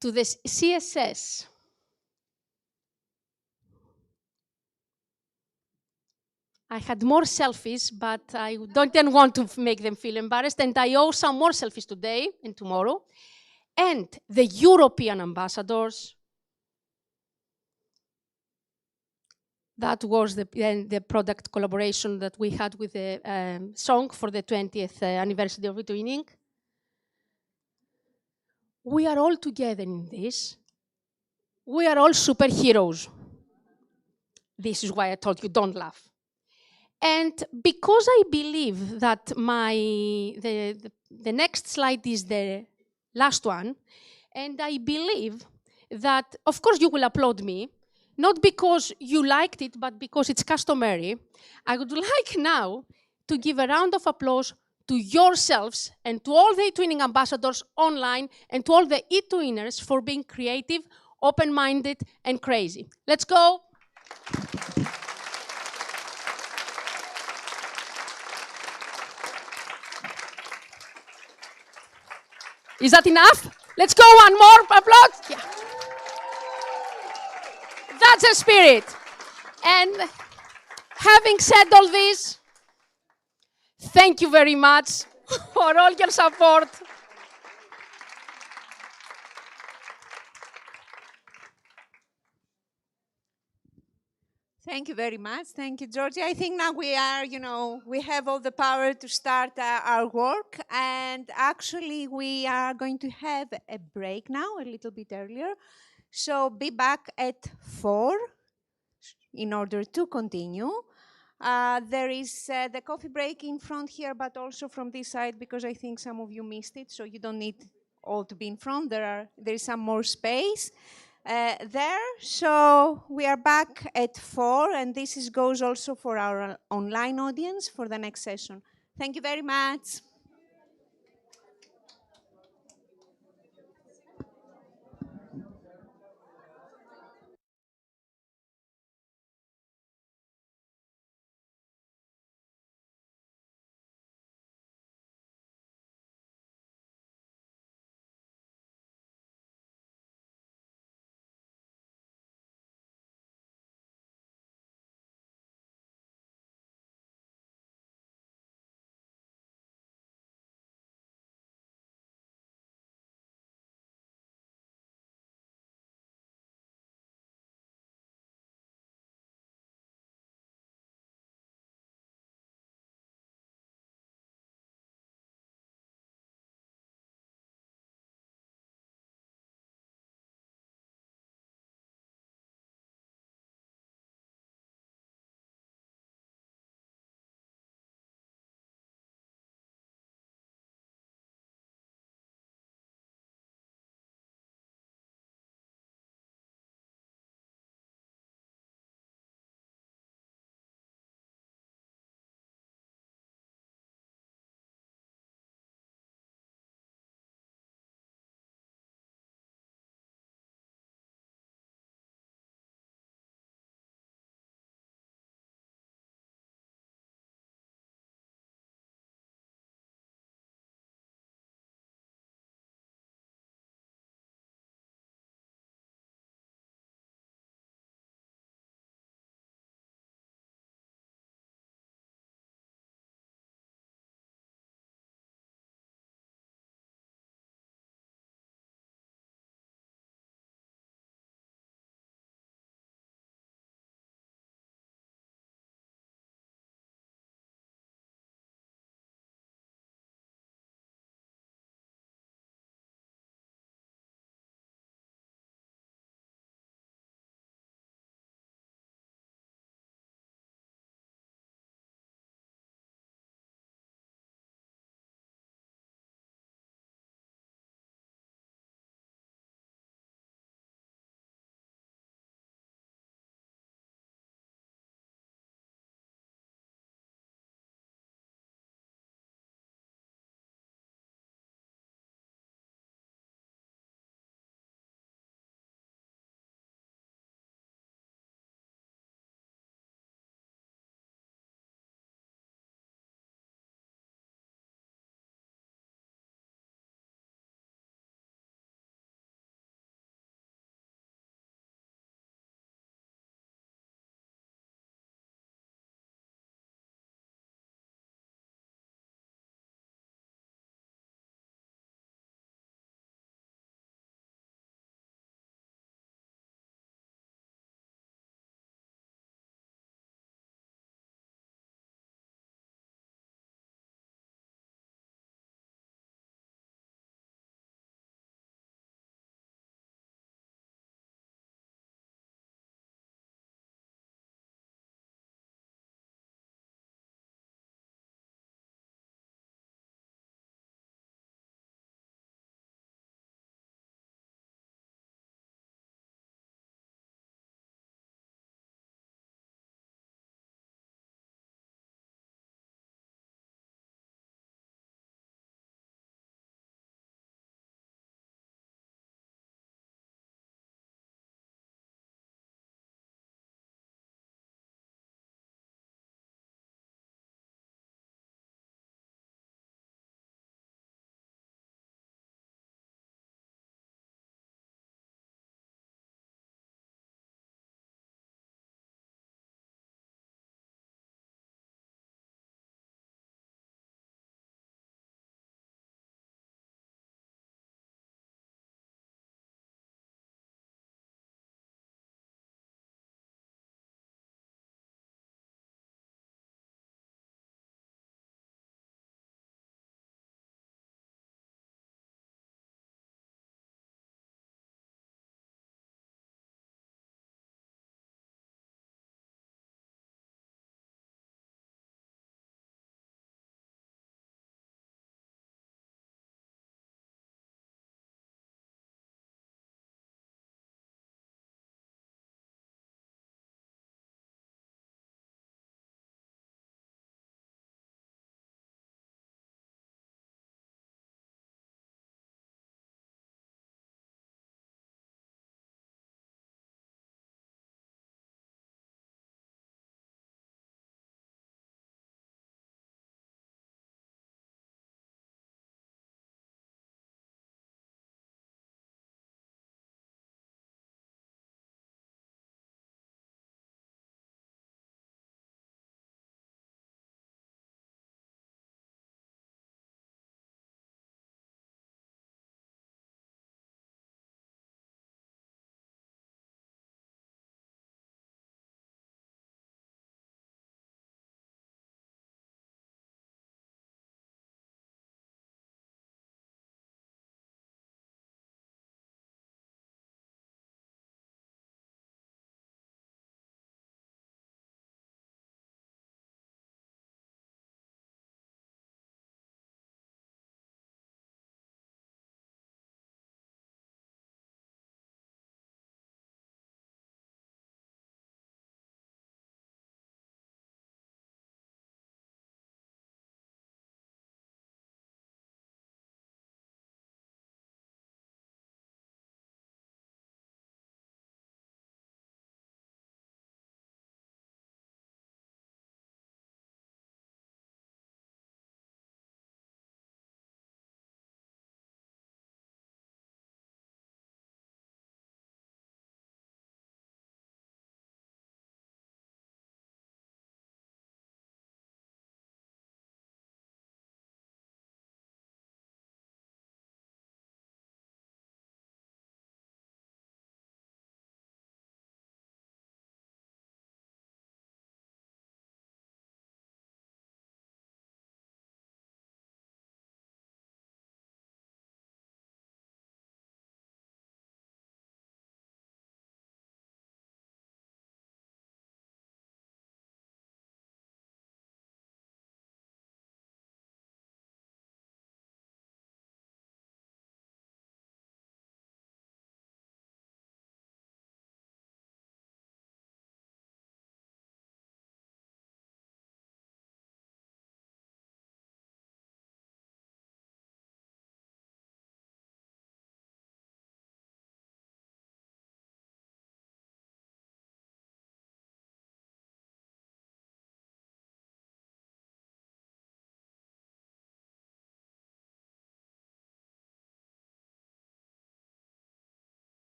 to the CSS, I had more selfies, but I didn't want to make them feel embarrassed, and I owe some more selfies today and tomorrow. And the European ambassadors, that was the product collaboration that we had with the song for the 20th anniversary of eTwinning. We are all together in this. We are all superheroes. This is why I told you, don't laugh. And because I believe that the next slide is the last one, and I believe that, of course, you will applaud me, not because you liked it, but because it's customary, I would like now to give a round of applause to yourselves and to all the eTwinning ambassadors online and to all the eTwinners for being creative, open-minded, and crazy. Let's go. Is that enough? Let's go, one more applause. Yeah. That's the spirit. And having said all this, thank you very much for all your support.
Thank you very much. Thank you, Georgia. I think now we are, we have all the power to start our work. And actually, we are going to have a break now, a little bit earlier. So be back at 4 in order to continue. There is the coffee break in front here, but also from this side, because I think some of you missed it, so you don't need all to be in front. There is some more space there. So we are back at 4, and this goes also for our online audience for the next session. Thank you very much.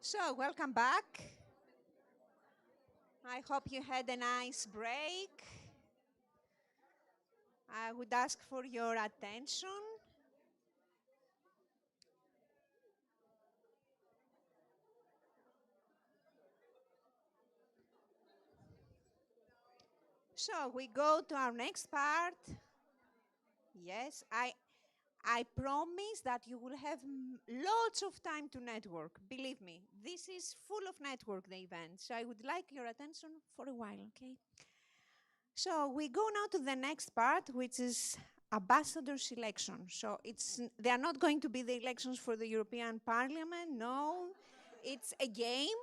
So, welcome back. I hope you had a nice break. I would ask for your attention. So, we go to our next part. Yes, I promise that you will have lots of time to network. Believe me, this is full of network, the event. So I would like your attention for a while, okay? So we go now to the next part, which is ambassador selection. So they are not going to be the elections for the European Parliament, no. It's a game.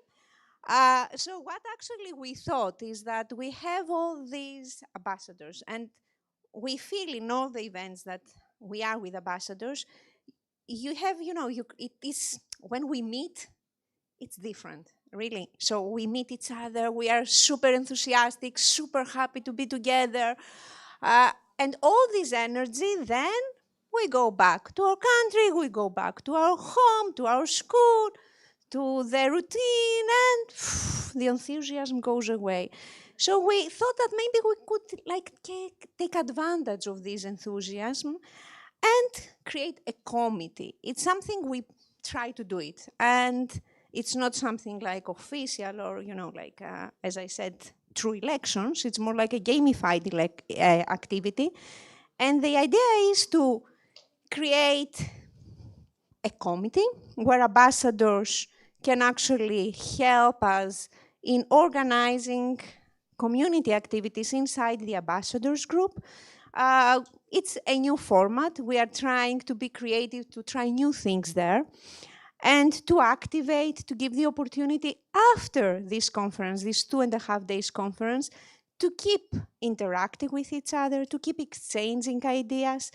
So what actually we thought is that we have all these ambassadors, and we feel in all the events that we are with ambassadors, you have, it is, when we meet, it's different, really. So we meet each other, we are super enthusiastic, super happy to be together. And all this energy, then we go back to our country, we go back to our home, to our school, to the routine, and the enthusiasm goes away. So we thought that maybe we could take advantage of this enthusiasm and create a committee. It's something we try to do it, and it's not something like official or, as I said, true elections. It's more like a gamified activity. And the idea is to create a committee where ambassadors can actually help us in organizing community activities inside the ambassadors group. It's a new format. We are trying to be creative, to try new things there, and to activate, to give the opportunity after this conference, this 2.5 days conference, to keep interacting with each other, to keep exchanging ideas.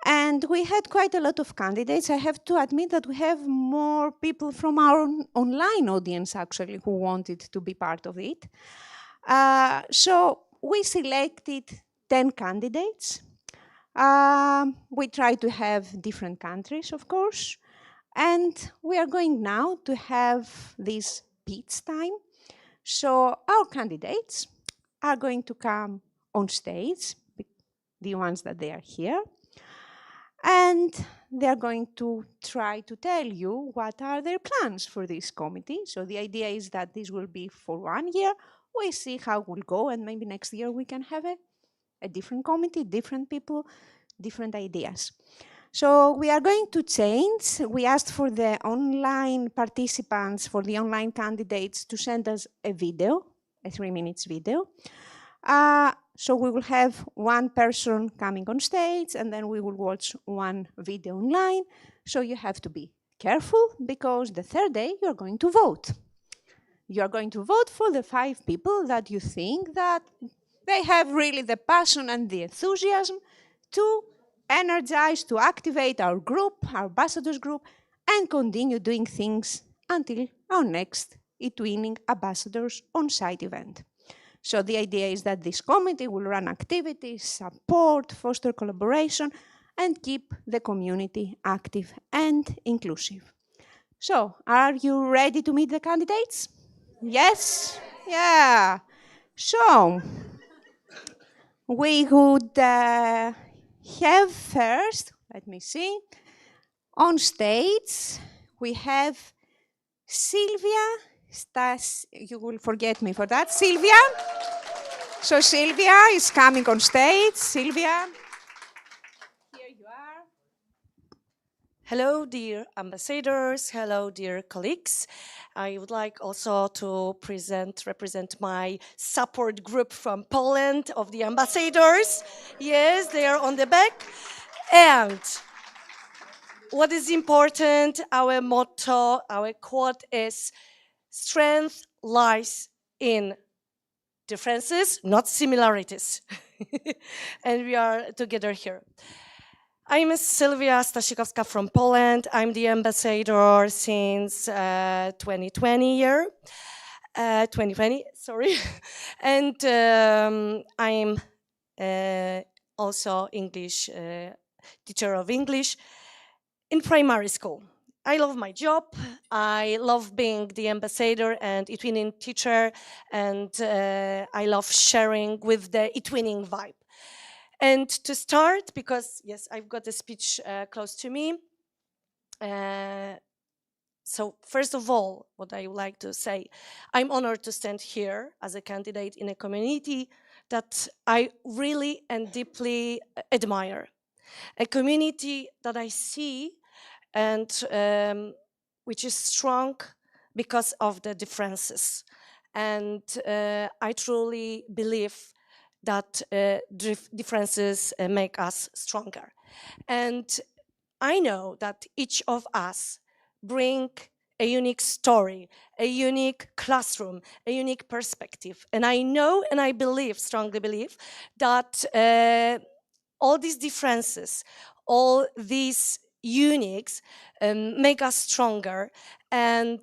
And we had quite a lot of candidates. I have to admit that we have more people from our online audience, actually, who wanted to be part of it. So we selected 10 candidates. We try to have different countries, of course. And we are going now to have this pitch time. So our candidates are going to come on stage, the ones that they are here. And they're going to try to tell you what are their plans for this committee. So the idea is that this will be for 1 year. We see how it will go, and maybe next year we can have a different committee, different people, different ideas. So we are going to change. We asked for the online participants, for the online candidates, to send us a video, a 3-minute video. So we will have one person coming on stage, and then we will watch one video online. So you have to be careful, because the third day you are going to vote. You are going to vote for the 5 people that you think that they have really the passion and the enthusiasm to energize, to activate our group, our ambassadors group, and continue doing things until our next eTwinning Ambassadors on-site event. So the idea is that this committee will run activities, support, foster collaboration, and keep the community active and inclusive. So, are you ready to meet the candidates? Yes? Yeah. So, we would have first, let me see, on stage, we have Sylvia. You will forget me for that. Sylvia. So Sylvia is coming on stage. Sylvia, here you are.
Hello, dear ambassadors. Hello, dear colleagues. I would like also to represent my support group from Poland of the ambassadors. Yes, they are on the back. And what is important, our motto, our quote is, strength lies in differences, not similarities. And we are together here. I'm Sylwia Stasikowska from Poland. I'm the ambassador since 2020, sorry. And I'm also English, teacher of English in primary school. I love my job, I love being the ambassador and eTwinning teacher, and I love sharing with the eTwinning vibe. And to start, because yes, I've got a speech close to me. So first of all, what I would like to say, I'm honored to stand here as a candidate in a community that I really and deeply admire. A community that I see and which is strong because of the differences. And I truly believe that differences make us stronger. And I know that each of us bring a unique story, a unique classroom, a unique perspective. And I know and I believe, strongly believe, that all these differences, all these uniques make us stronger and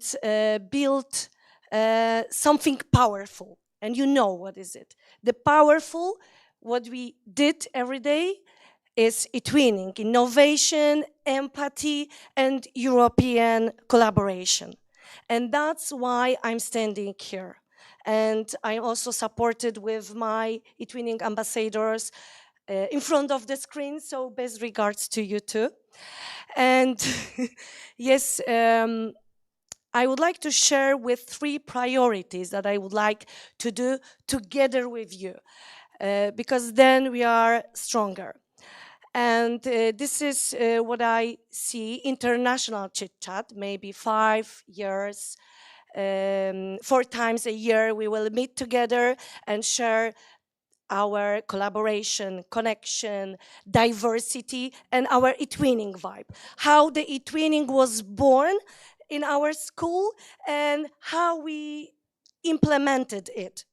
build something powerful. And you know what is it. The powerful, what we did every day, is eTwinning, innovation, empathy, and European collaboration. And that's why I'm standing here. And I'm also supported with my eTwinning ambassadors in front of the screen, so best regards to you too. And yes, I would like to share with 3 priorities that I would like to do together with you, because then we are stronger. And this is what I see, international chit-chat, maybe 5 years, 4 times a year we will meet together and share our collaboration, connection, diversity, and our eTwinning vibe. How the eTwinning was born in our school and how we implemented it.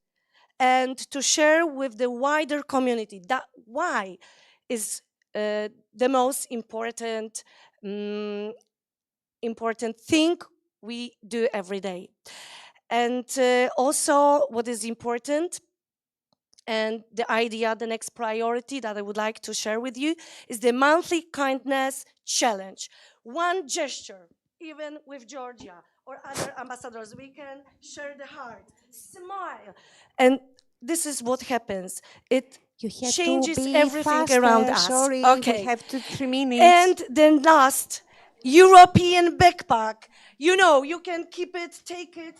And to share with the wider community that why is the most important thing we do every day. And also what is important, and the idea, the next priority that I would like to share with you is the monthly kindness challenge. One gesture, even with Georgia or other ambassadors, we can share the heart, smile. And this is what happens. It changes everything around us.
Sorry,
okay.
We have 3 minutes.
And then last, European backpack. You know, you can keep it, take it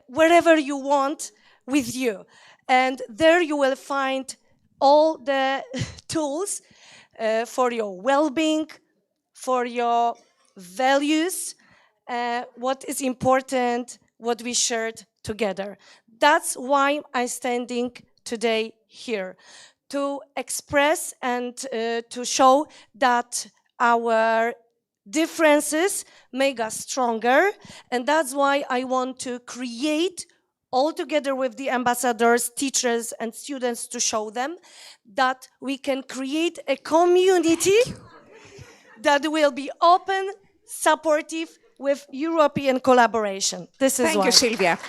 wherever you want with you. And there you will find all the tools for your well-being, for your values, what is important, what we shared together. That's why I'm standing today here, to express and to show that our differences make us stronger, and that's why I want to create, all together with the ambassadors, teachers, and students, to show them that we can create a community that will be open, supportive, with European collaboration. This is
Thank you, Sylvia.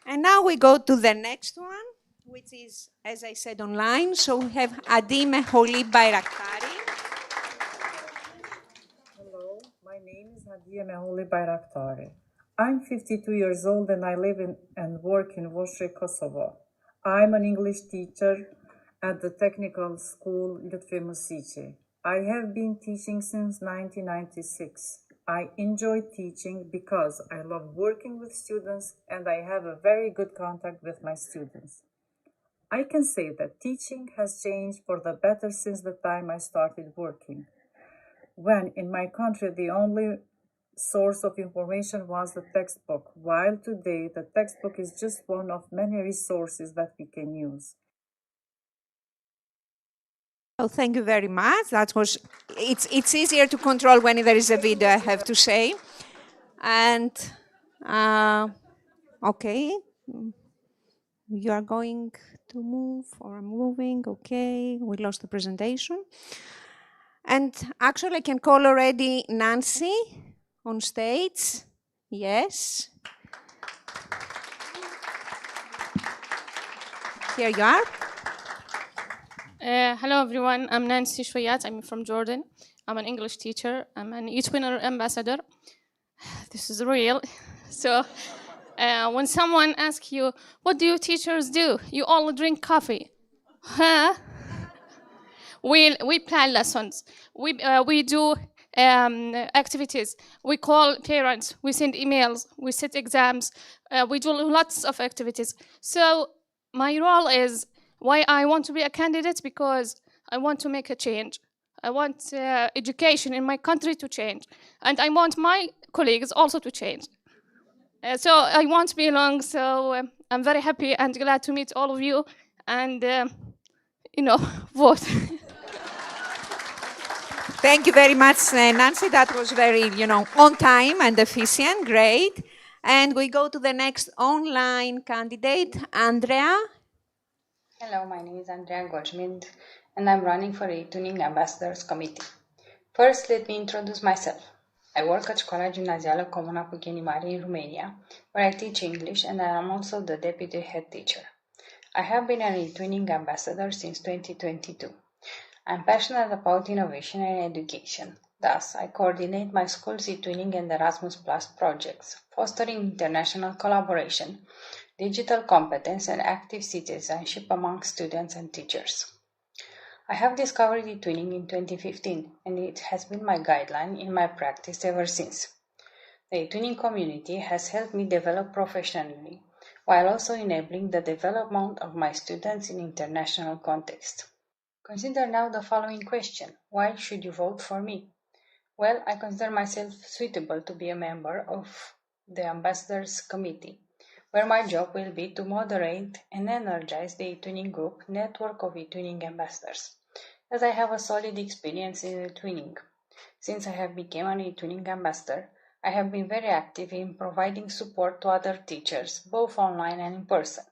And now we go to the next one, which is, as I said, online. So we have Unė Kaunaitė.
Hello, my name is Unė Kaunaitė. I'm 52 years old and I live and work in Vošai, Kosovo. I'm an English teacher at the technical school Lithuanian. I have been teaching since 1996. I enjoy teaching because I love working with students and I have a very good contact with my students. I can say that teaching has changed for the better since the time I started working. When in my country the only source of information was the textbook, while today the textbook is just one of many resources that we can use.
Oh, thank you very much. It's easier to control when there is a video, I have to say. And okay, you are going to move, or I'm moving. Okay, we lost the presentation. And actually, I can call already Nancy on stage. Yes. Here you are.
Hello everyone, I'm Nancy Shwayat, I'm from Jordan. I'm an English teacher, I'm an eTwinner ambassador. This is real. So when someone asks you, what do you teachers do? You all drink coffee. Huh? We plan lessons. We do activities. We call parents. We send emails. We set exams. We do lots of activities. So my role is why I want to be a candidate, because I want to make a change. I want education in my country to change, and I want my colleagues also to change. So I want to belong. So I'm very happy and glad to meet all of you, and vote.
Thank you very much, Nancy. That was very, on time and efficient. Great. And we go to the next online candidate, Andrea.
Hello, my name is Andrea Gojmind, and I'm running for eTwinning Ambassadors Committee. First, let me introduce myself. I work at Școala Gimnazială Comuna Pâcheni Mari in Romania, where I teach English, and I am also the deputy head teacher. I have been an eTwinning ambassador since 2022. I'm passionate about innovation and education. Thus, I coordinate my school's eTwinning and Erasmus Plus projects, fostering international collaboration, digital competence, and active citizenship among students and teachers. I have discovered eTwinning in 2015, and it has been my guideline in my practice ever since. The eTwinning community has helped me develop professionally, while also enabling the development of my students in international context. Consider now the following question: why should you vote for me? Well, I consider myself suitable to be a member of the Ambassadors Committee, where my job will be to moderate and energize the eTwinning group network of eTwinning ambassadors, as I have a solid experience in eTwinning. Since I have become an eTwinning ambassador, I have been very active in providing support to other teachers, both online and in person,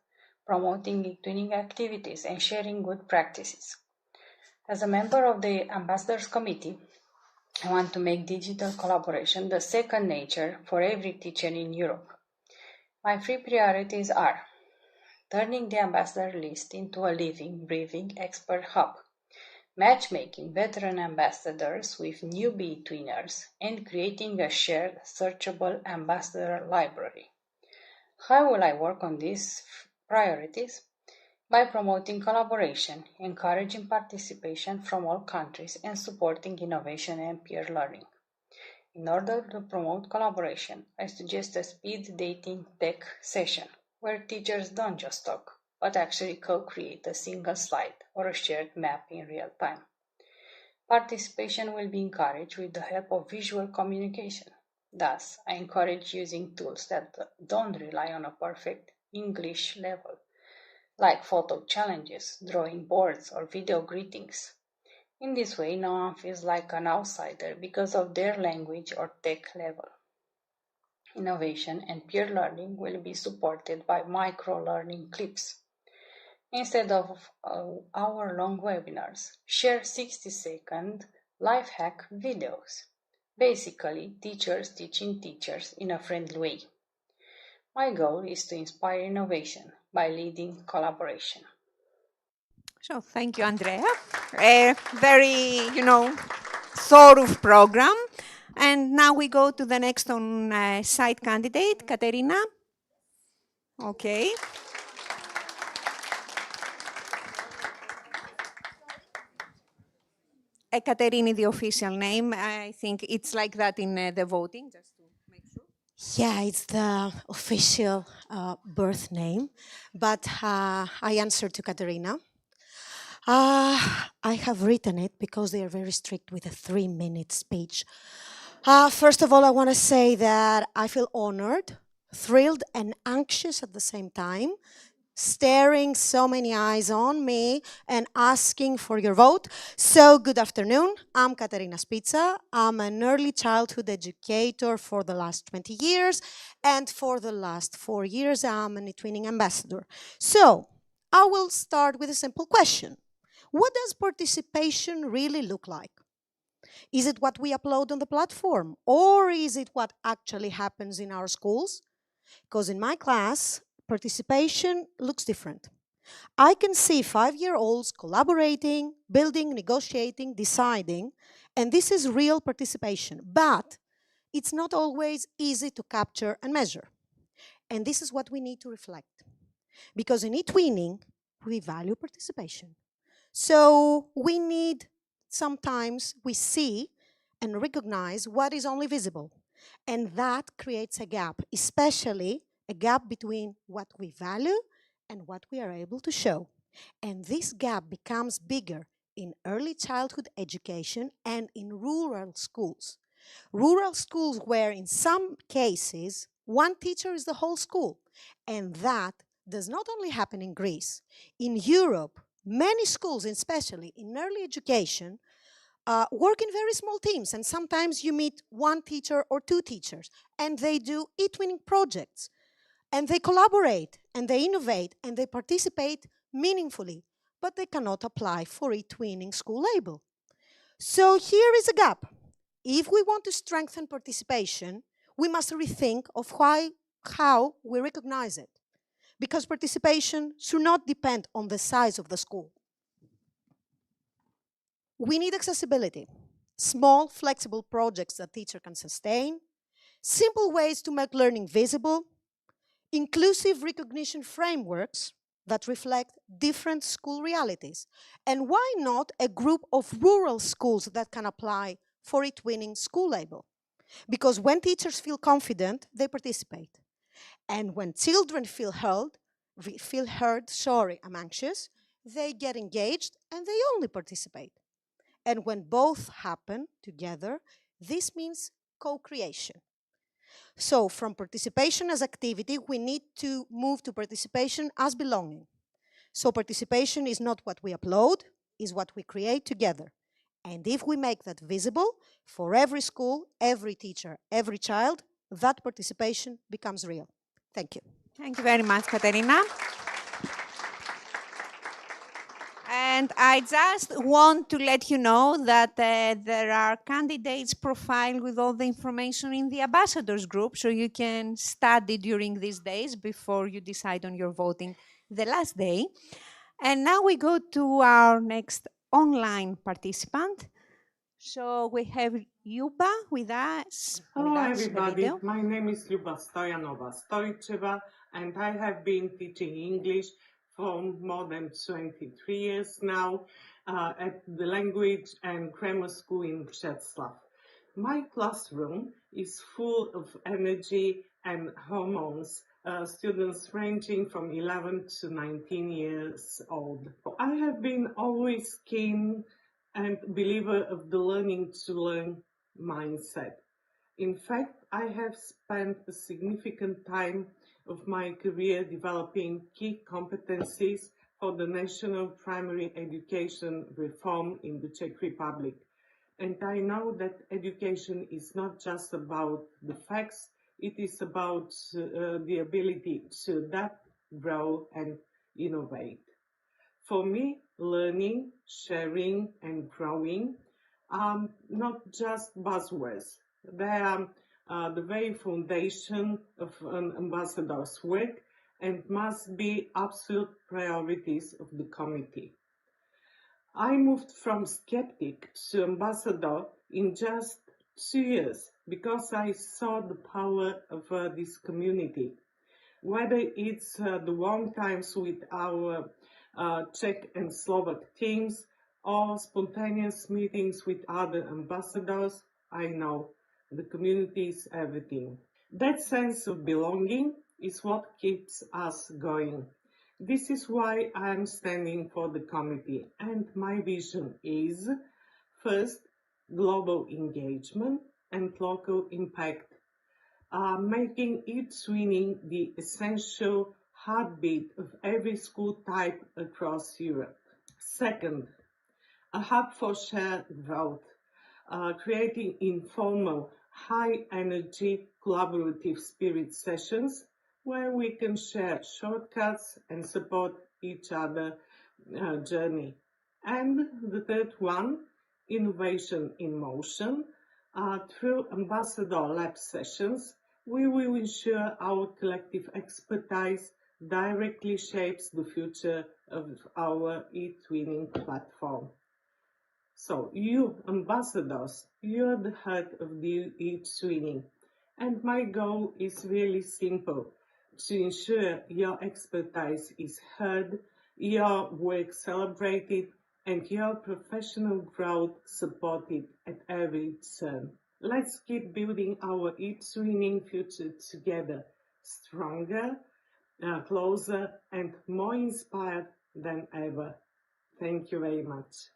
promoting eTwinning activities and sharing good practices. As a member of the Ambassadors Committee, I want to make digital collaboration the second nature for every teacher in Europe. My three priorities are turning the ambassador list into a living, breathing expert hub, matchmaking veteran ambassadors with newbie twiners, and creating a shared, searchable ambassador library. How will I work on these priorities? By promoting collaboration, encouraging participation from all countries, and supporting innovation and peer learning. In order to promote collaboration, I suggest a speed dating tech session, where teachers don't just talk, but actually co-create a single slide or a shared map in real time. Participation will be encouraged with the help of visual communication. Thus, I encourage using tools that don't rely on a perfect English level, like photo challenges, drawing boards, or video greetings. In this way, no one feels like an outsider because of their language or tech level. Innovation and peer learning will be supported by micro-learning clips. Instead of hour-long webinars, share 60-second life hack videos. Basically, teachers teaching teachers in a friendly way. My goal is to inspire innovation by leading collaboration.
So thank you, Andrea. A very, thorough program. And now we go to the next on-site candidate, Katerina. Okay. Ekaterini, the official name. I think it's like that in the voting, just to make sure.
Yeah, it's the official birth name, but I answer to Katerina. I have written it because they are very strict with a 3-minute speech. First of all, I want to say that I feel honored, thrilled, and anxious at the same time, staring so many eyes on me and asking for your vote. So good afternoon, I'm Katerina Spitza. I'm an early childhood educator for the last 20 years, and for the last 4 years I'm an eTwinning ambassador. So I will start with a simple question. What does participation really look like? Is it what we upload on the platform, or is it what actually happens in our schools? Because in my class, participation looks different. I can see 5-year-olds collaborating, building, negotiating, deciding, and this is real participation. But it's not always easy to capture and measure. And this is what we need to reflect. Because in eTwinning, we value participation. So we need, sometimes we see and recognize what is only visible. And that creates a gap, especially a gap between what we value and what we are able to show. And this gap becomes bigger in early childhood education and in rural schools. Rural schools where in some cases, one teacher is the whole school. And that does not only happen in Greece. In Europe, many schools, especially in early education, work in very small teams. And sometimes you meet one teacher or two teachers, and they do eTwinning projects. And they collaborate, and they innovate, and they participate meaningfully. But they cannot apply for eTwinning school label. So here is a gap. If we want to strengthen participation, we must rethink of how we recognize it. Because participation should not depend on the size of the school. We need accessibility, small, flexible projects that teacher can sustain, simple ways to make learning visible, inclusive recognition frameworks that reflect different school realities. And why not a group of rural schools that can apply for eTwinning school label? Because when teachers feel confident, they participate. And when children feel heard, I'm anxious, they get engaged and they only participate. And when both happen together, this means co-creation. So from participation as activity, we need to move to participation as belonging. So participation is not what we upload, is what we create together. And if we make that visible for every school, every teacher, every child, that participation becomes real. Thank you.
Thank you very much, Katerina. And I just want to let you know that there are candidates profiled with all the information in the ambassadors group, so you can study during these days before you decide on your voting the last day. And now we go to our next online participant. So we have Yuba with us.
Hello, everybody. My name is Ljuba Stojanova-Stoicheva, and I have been teaching English for more than 23 years now at the Language and Grammar School in Břeclav. My classroom is full of energy and hormones, students ranging from 11 to 19 years old. I have been always keen and believer of the learning to learn mindset. In fact, I have spent a significant time of my career developing key competencies for the national primary education reform in the Czech Republic. And I know that education is not just about the facts, it is about the ability to adapt, grow, and innovate. For me, learning, sharing, and growing are not just buzzwords. They are the very foundation of an ambassador's work and must be absolute priorities of the committee. I moved from skeptic to ambassador in just 2 years because I saw the power of this community. Whether it's the warm times with our Czech and Slovak teams or spontaneous meetings with other ambassadors, I know the community is everything. That sense of belonging is what keeps us going. This is why I am standing for the committee, and my vision is, first, global engagement and local impact, making eTwinning the essential heartbeat of every school type across Europe. Second, a hub for shared growth, creating informal, high-energy, collaborative spirit sessions where we can share shortcuts and support each other's journey. And the third one, innovation in motion. Through Ambassador Lab sessions, we will ensure our collective expertise directly shapes the future of our eTwinning platform. So you ambassadors, you're the heart of the eTwinning, and my goal is really simple: to ensure your expertise is heard, your work celebrated, and your professional growth supported at every turn. Let's keep building our eTwinning future together, stronger, closer, and more inspired than ever. Thank you very much.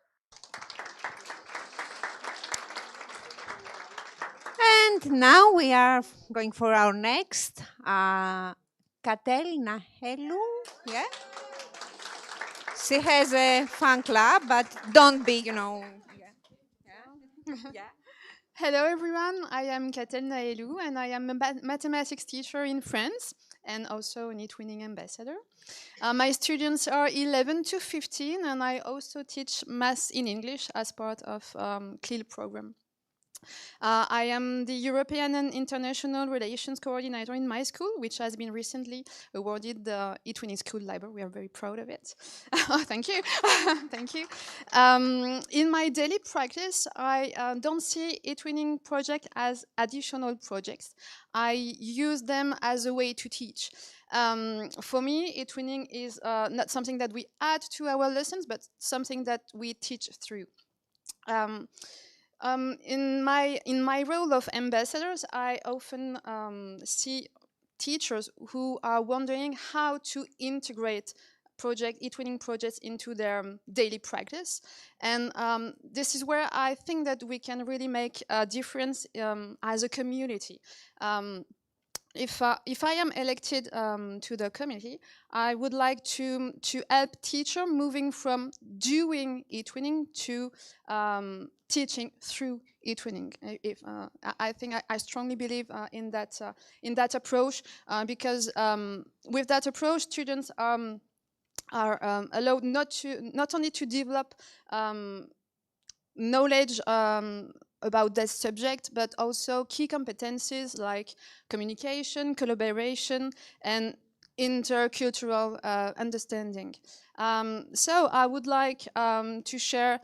And now we are going for our next, Katel Nahelu. Yeah? She has a fan club, but don't be, Yeah.
Hello everyone, I am Katel Naelou and I am a mathematics teacher in France and also an eTwinning ambassador. My students are 11 to 15 and I also teach math in English as part of CLIL program. I am the European and International Relations Coordinator in my school, which has been recently awarded the eTwinning School Library. We are very proud of it. Oh, thank you. Thank you. In my daily practice, I don't see eTwinning projects as additional projects. I use them as a way to teach. For me, eTwinning is not something that we add to our lessons, but something that we teach through. In my role of ambassadors, I often see teachers who are wondering how to integrate eTwinning projects into their daily practice. And this is where I think that we can really make a difference as a community. If I am elected to the committee, I would like to help teachers moving from doing eTwinning to teaching through eTwinning. I think I strongly believe in that approach because with that approach, students are allowed not only to develop knowledge about that subject, but also key competencies like communication, collaboration, and intercultural understanding. So I would like to share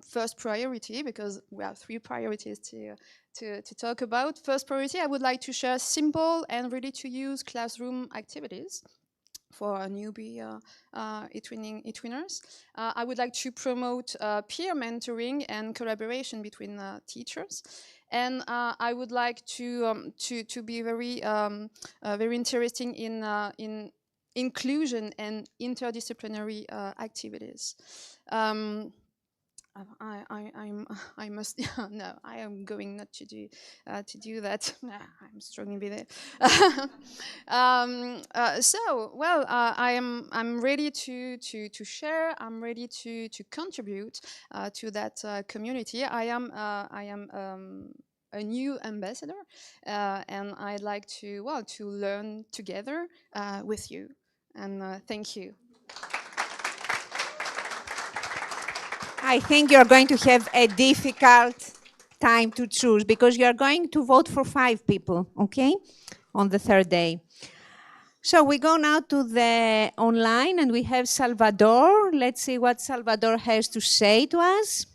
first priority, because we have 3 priorities to talk about. First priority, I would like to share simple and ready-to-use classroom activities for newbie eTwinners. I would like to promote peer mentoring and collaboration between teachers. And I would like to be very interesting in inclusion and interdisciplinary activities. I must no. I am going not to do that. I'm struggling with it. I'm ready to share. I'm ready to contribute to that community. I am a new ambassador, and I'd like to learn together with you. And thank you.
I think you're going to have a difficult time to choose because you're going to vote for 5 people, okay, on the 3rd day. So we go now to the online and we have Salvador. Let's see what Salvador has to say to us.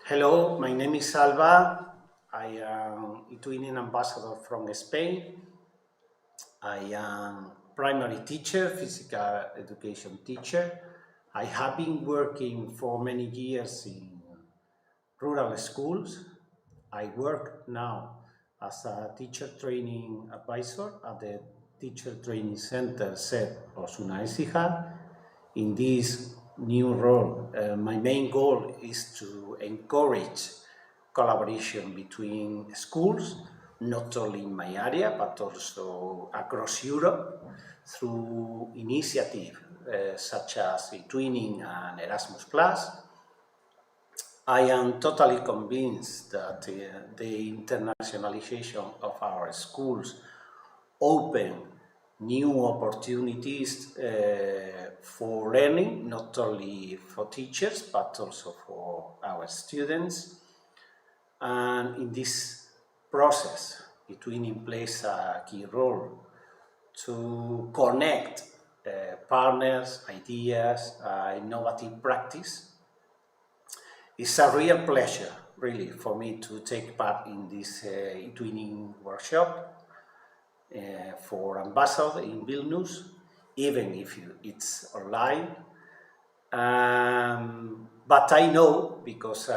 Hello, my name is Salva. I am eTwinning ambassador from Spain. I am primary teacher, physical education teacher. I have been working for many years in rural schools. I work now as a teacher training advisor at the Teacher Training Center set Osuna Ecija. In this new role, my main goal is to encourage collaboration between schools, not only in my area, but also across Europe through initiatives such as eTwinning and Erasmus+. I am totally convinced that the internationalization of our schools open new opportunities for learning, not only for teachers, but also for our students. And in this process, eTwinning plays a key role to connect partners, ideas, innovative practice. It's a real pleasure, really, for me to take part in this eTwinning workshop for ambassador in Vilnius, even if it's online. But I know, because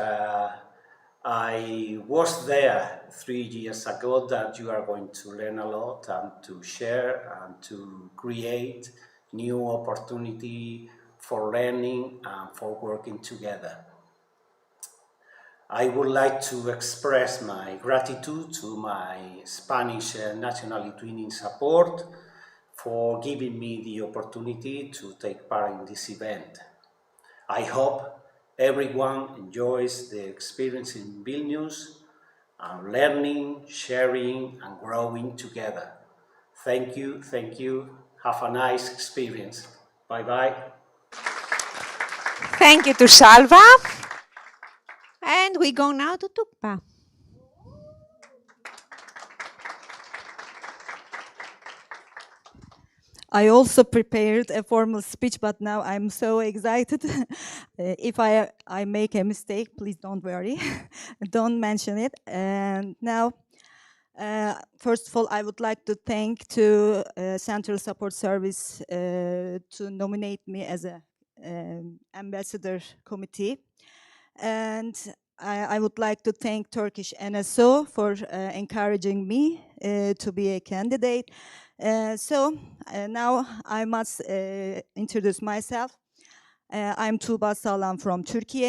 I was there 3 years ago, that you are going to learn a lot and to share and to create new opportunity for learning and for working together. I would like to express my gratitude to my Spanish National eTwinning Support for giving me the opportunity to take part in this event. I hope everyone enjoys the experience in Vilnius and learning, sharing, and growing together. Thank you, thank you. Have a nice experience. Bye-bye.
Thank you to Salva. And we go now to Tukpa.
I also prepared a formal speech, but now I'm so excited. If I make a mistake, please don't worry. Don't mention it. And now, first of all, I would like to thank to Central Support Service to nominate me as a ambassador committee. And I would like to thank Turkish NSO for encouraging me to be a candidate. Now I must introduce myself. I'm Tuğba Sağlam from Turkey.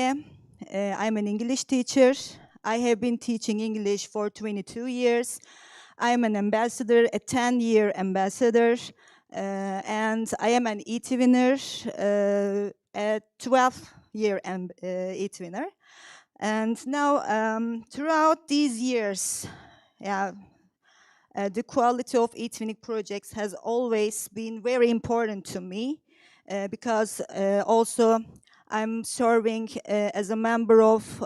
I'm an English teacher. I have been teaching English for 22 years. I'm an ambassador, a 10-year ambassador, and I am an eTwinner, a 12-year eTwinner. And now, throughout these years, the quality of eTwinning projects has always been very important to me because also I'm serving as a member of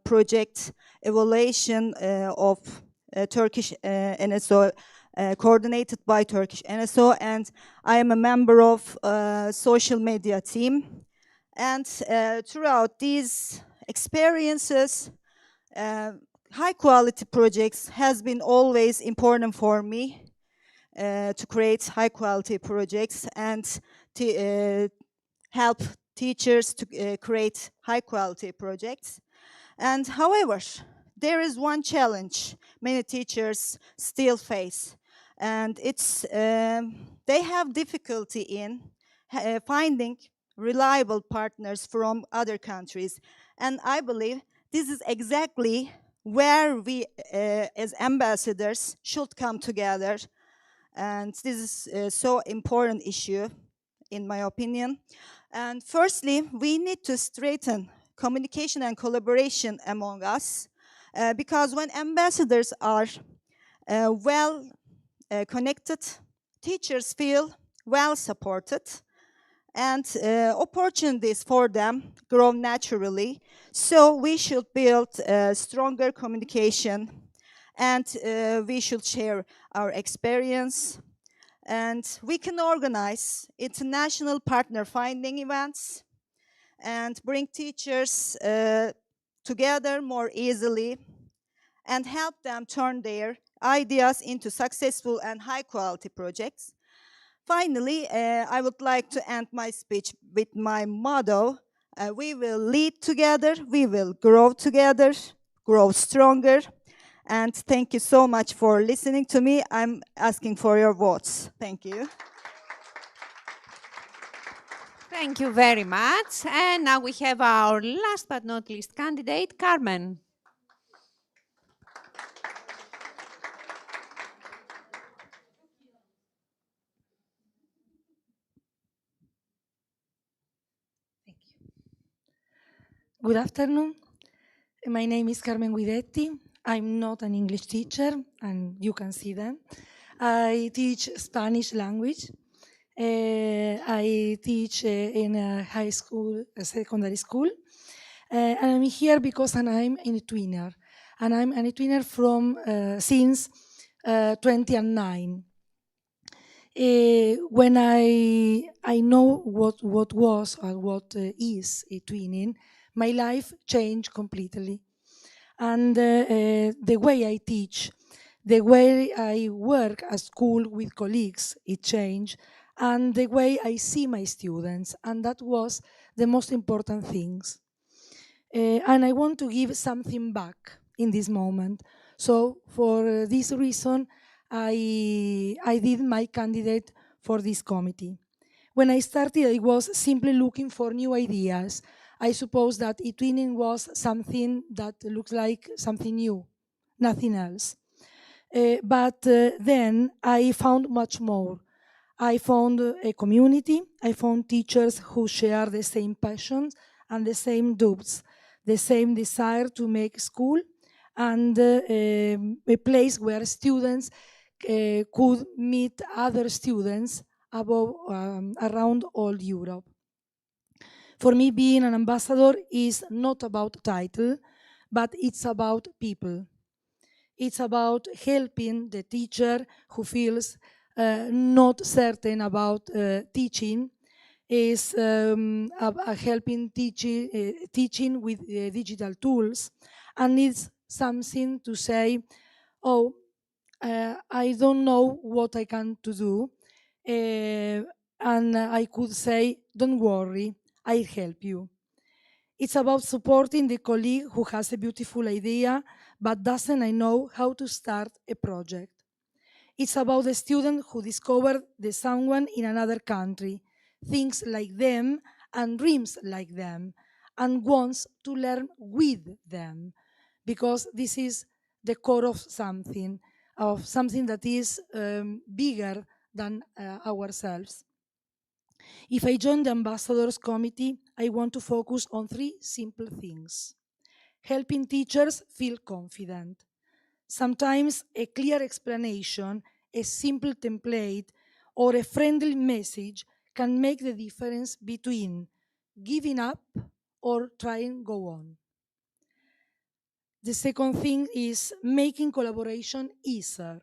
project evaluation of Turkish NSO, coordinated by Turkish NSO, and I am a member of social media team. And throughout these experiences, high quality projects has been always important for me to create high quality projects and to help teachers to create high quality projects. And however, there is one challenge many teachers still face, and it's they have difficulty in finding reliable partners from other countries. And I believe this is exactly where we as ambassadors should come together. And this is a so important issue, in my opinion. And firstly, we need to strengthen communication and collaboration among us, because when ambassadors are well connected, teachers feel well supported, and opportunities for them grow naturally. So we should build stronger communication, and we should share our experience, and we can organize international partner finding events and bring teachers together more easily and help them turn their ideas into successful and high quality projects. Finally, I would like to end my speech with my motto: we will lead together, we will grow together, grow stronger. And thank you so much for listening to me. I'm asking for your votes. Thank you.
Thank you very much. And now we have our last but not least candidate, Carmen.
Good afternoon. My name is Carmen Guidetti. I'm not an English teacher, and you can see that. I teach Spanish language. I teach in a high school, a secondary school. And I'm here because I'm an eTwinner. And I'm an eTwinner from since 2009. When I know what was or what is eTwinning, my life changed completely. And the way I teach, the way I work at school with colleagues, it changed, and the way I see my students, and that was the most important things. And I want to give something back in this moment. So for this reason, I did my candidate for this committee. When I started, I was simply looking for new ideas. I suppose that eTwinning was something that looks like something new, nothing else. But then I found much more. I found a community. I found teachers who share the same passions and the same doubts, the same desire to make school, and a place where students could meet other students around all Europe. For me, being an ambassador is not about title, but it's about people. It's about helping the teacher who feels not certain about teaching, is helping teaching with digital tools, and needs something to say, oh, I don't know what I can to do, and I could say, don't worry, I'll help you. It's about supporting the colleague who has a beautiful idea but doesn't know how to start a project. It's about the student who discovered the someone in another country, thinks like them and dreams like them, and wants to learn with them, because this is the core of something that is bigger than ourselves. If I join the Ambassadors Committee, I want to focus on 3 simple things. Helping teachers feel confident. Sometimes a clear explanation, a simple template, or a friendly message can make the difference between giving up or trying go on. The second thing is making collaboration easier.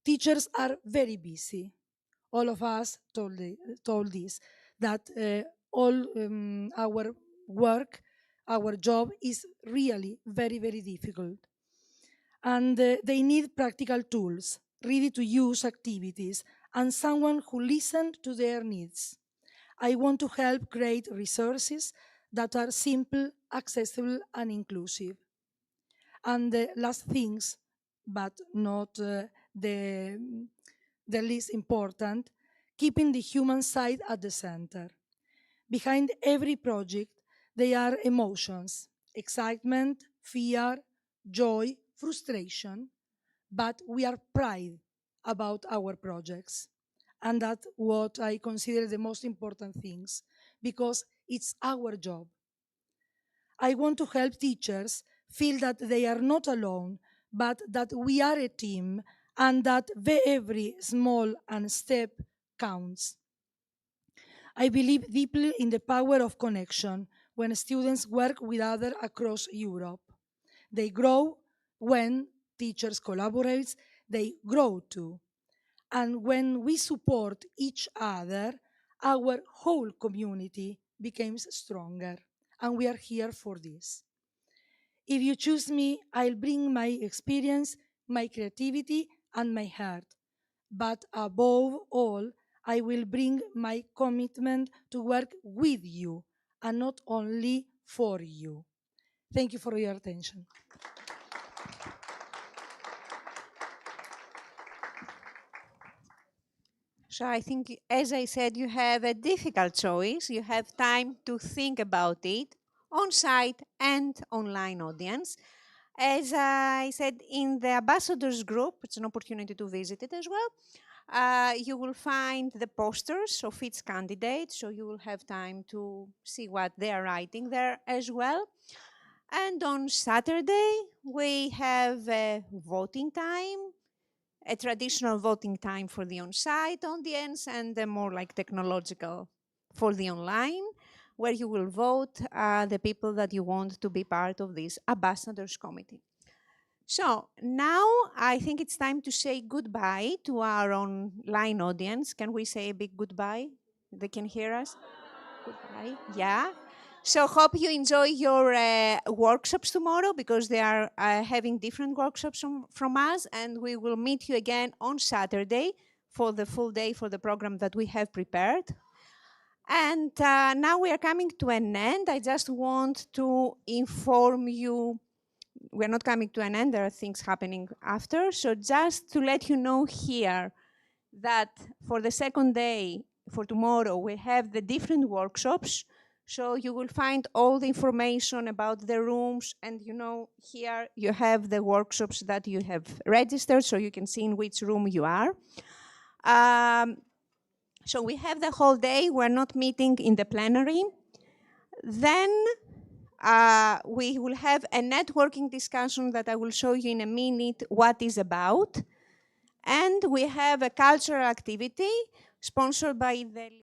Teachers are very busy. All of us told this, that all our work, our job is really very, very difficult. And they need practical tools, ready-to-use activities, and someone who listens to their needs. I want to help create resources that are simple, accessible, and inclusive. And the last things, but not the least important, keeping the human side at the center. Behind every project, there are emotions, excitement, fear, joy, frustration, but we are proud about our projects. And that's what I consider the most important things, because it's our job. I want to help teachers feel that they are not alone, but that we are a team, and that every small and step counts. I believe deeply in the power of connection when students work with others across Europe. They grow when teachers collaborate, they grow too. And when we support each other, our whole community becomes stronger. And we are here for this. If you choose me, I'll bring my experience, my creativity, and my heart. But above all, I will bring my commitment to work with you and not only for you. Thank you for your attention.
So I think, as I said, you have a difficult choice. You have time to think about it, on-site and online audience. As I said, in the ambassadors group, it's an opportunity to visit it as well. You will find the posters of each candidate, so you will have time to see what they are writing there as well. And on Saturday, we have a voting time, a traditional voting time for the on-site audience, and a more like technological for the online, where you will vote the people that you want to be part of this ambassadors committee. So now I think it's time to say goodbye to our online audience. Can we say a big goodbye? They can hear us? Goodbye. Yeah. So hope you enjoy your workshops tomorrow, because they are having different workshops from us, and we will meet you again on Saturday for the full day for the program that we have prepared. And now we are coming to an end. I just want to inform you, we're not coming to an end, there are things happening after. So just to let you know here that for the second day, for tomorrow, we have the different workshops. So you will find all the information about the rooms, and here you have the workshops that you have registered, so you can see in which room you are. So we have the whole day, we're not meeting in the plenary. Then we will have a networking discussion that I will show you in a minute what is about. And we have a cultural activity sponsored by the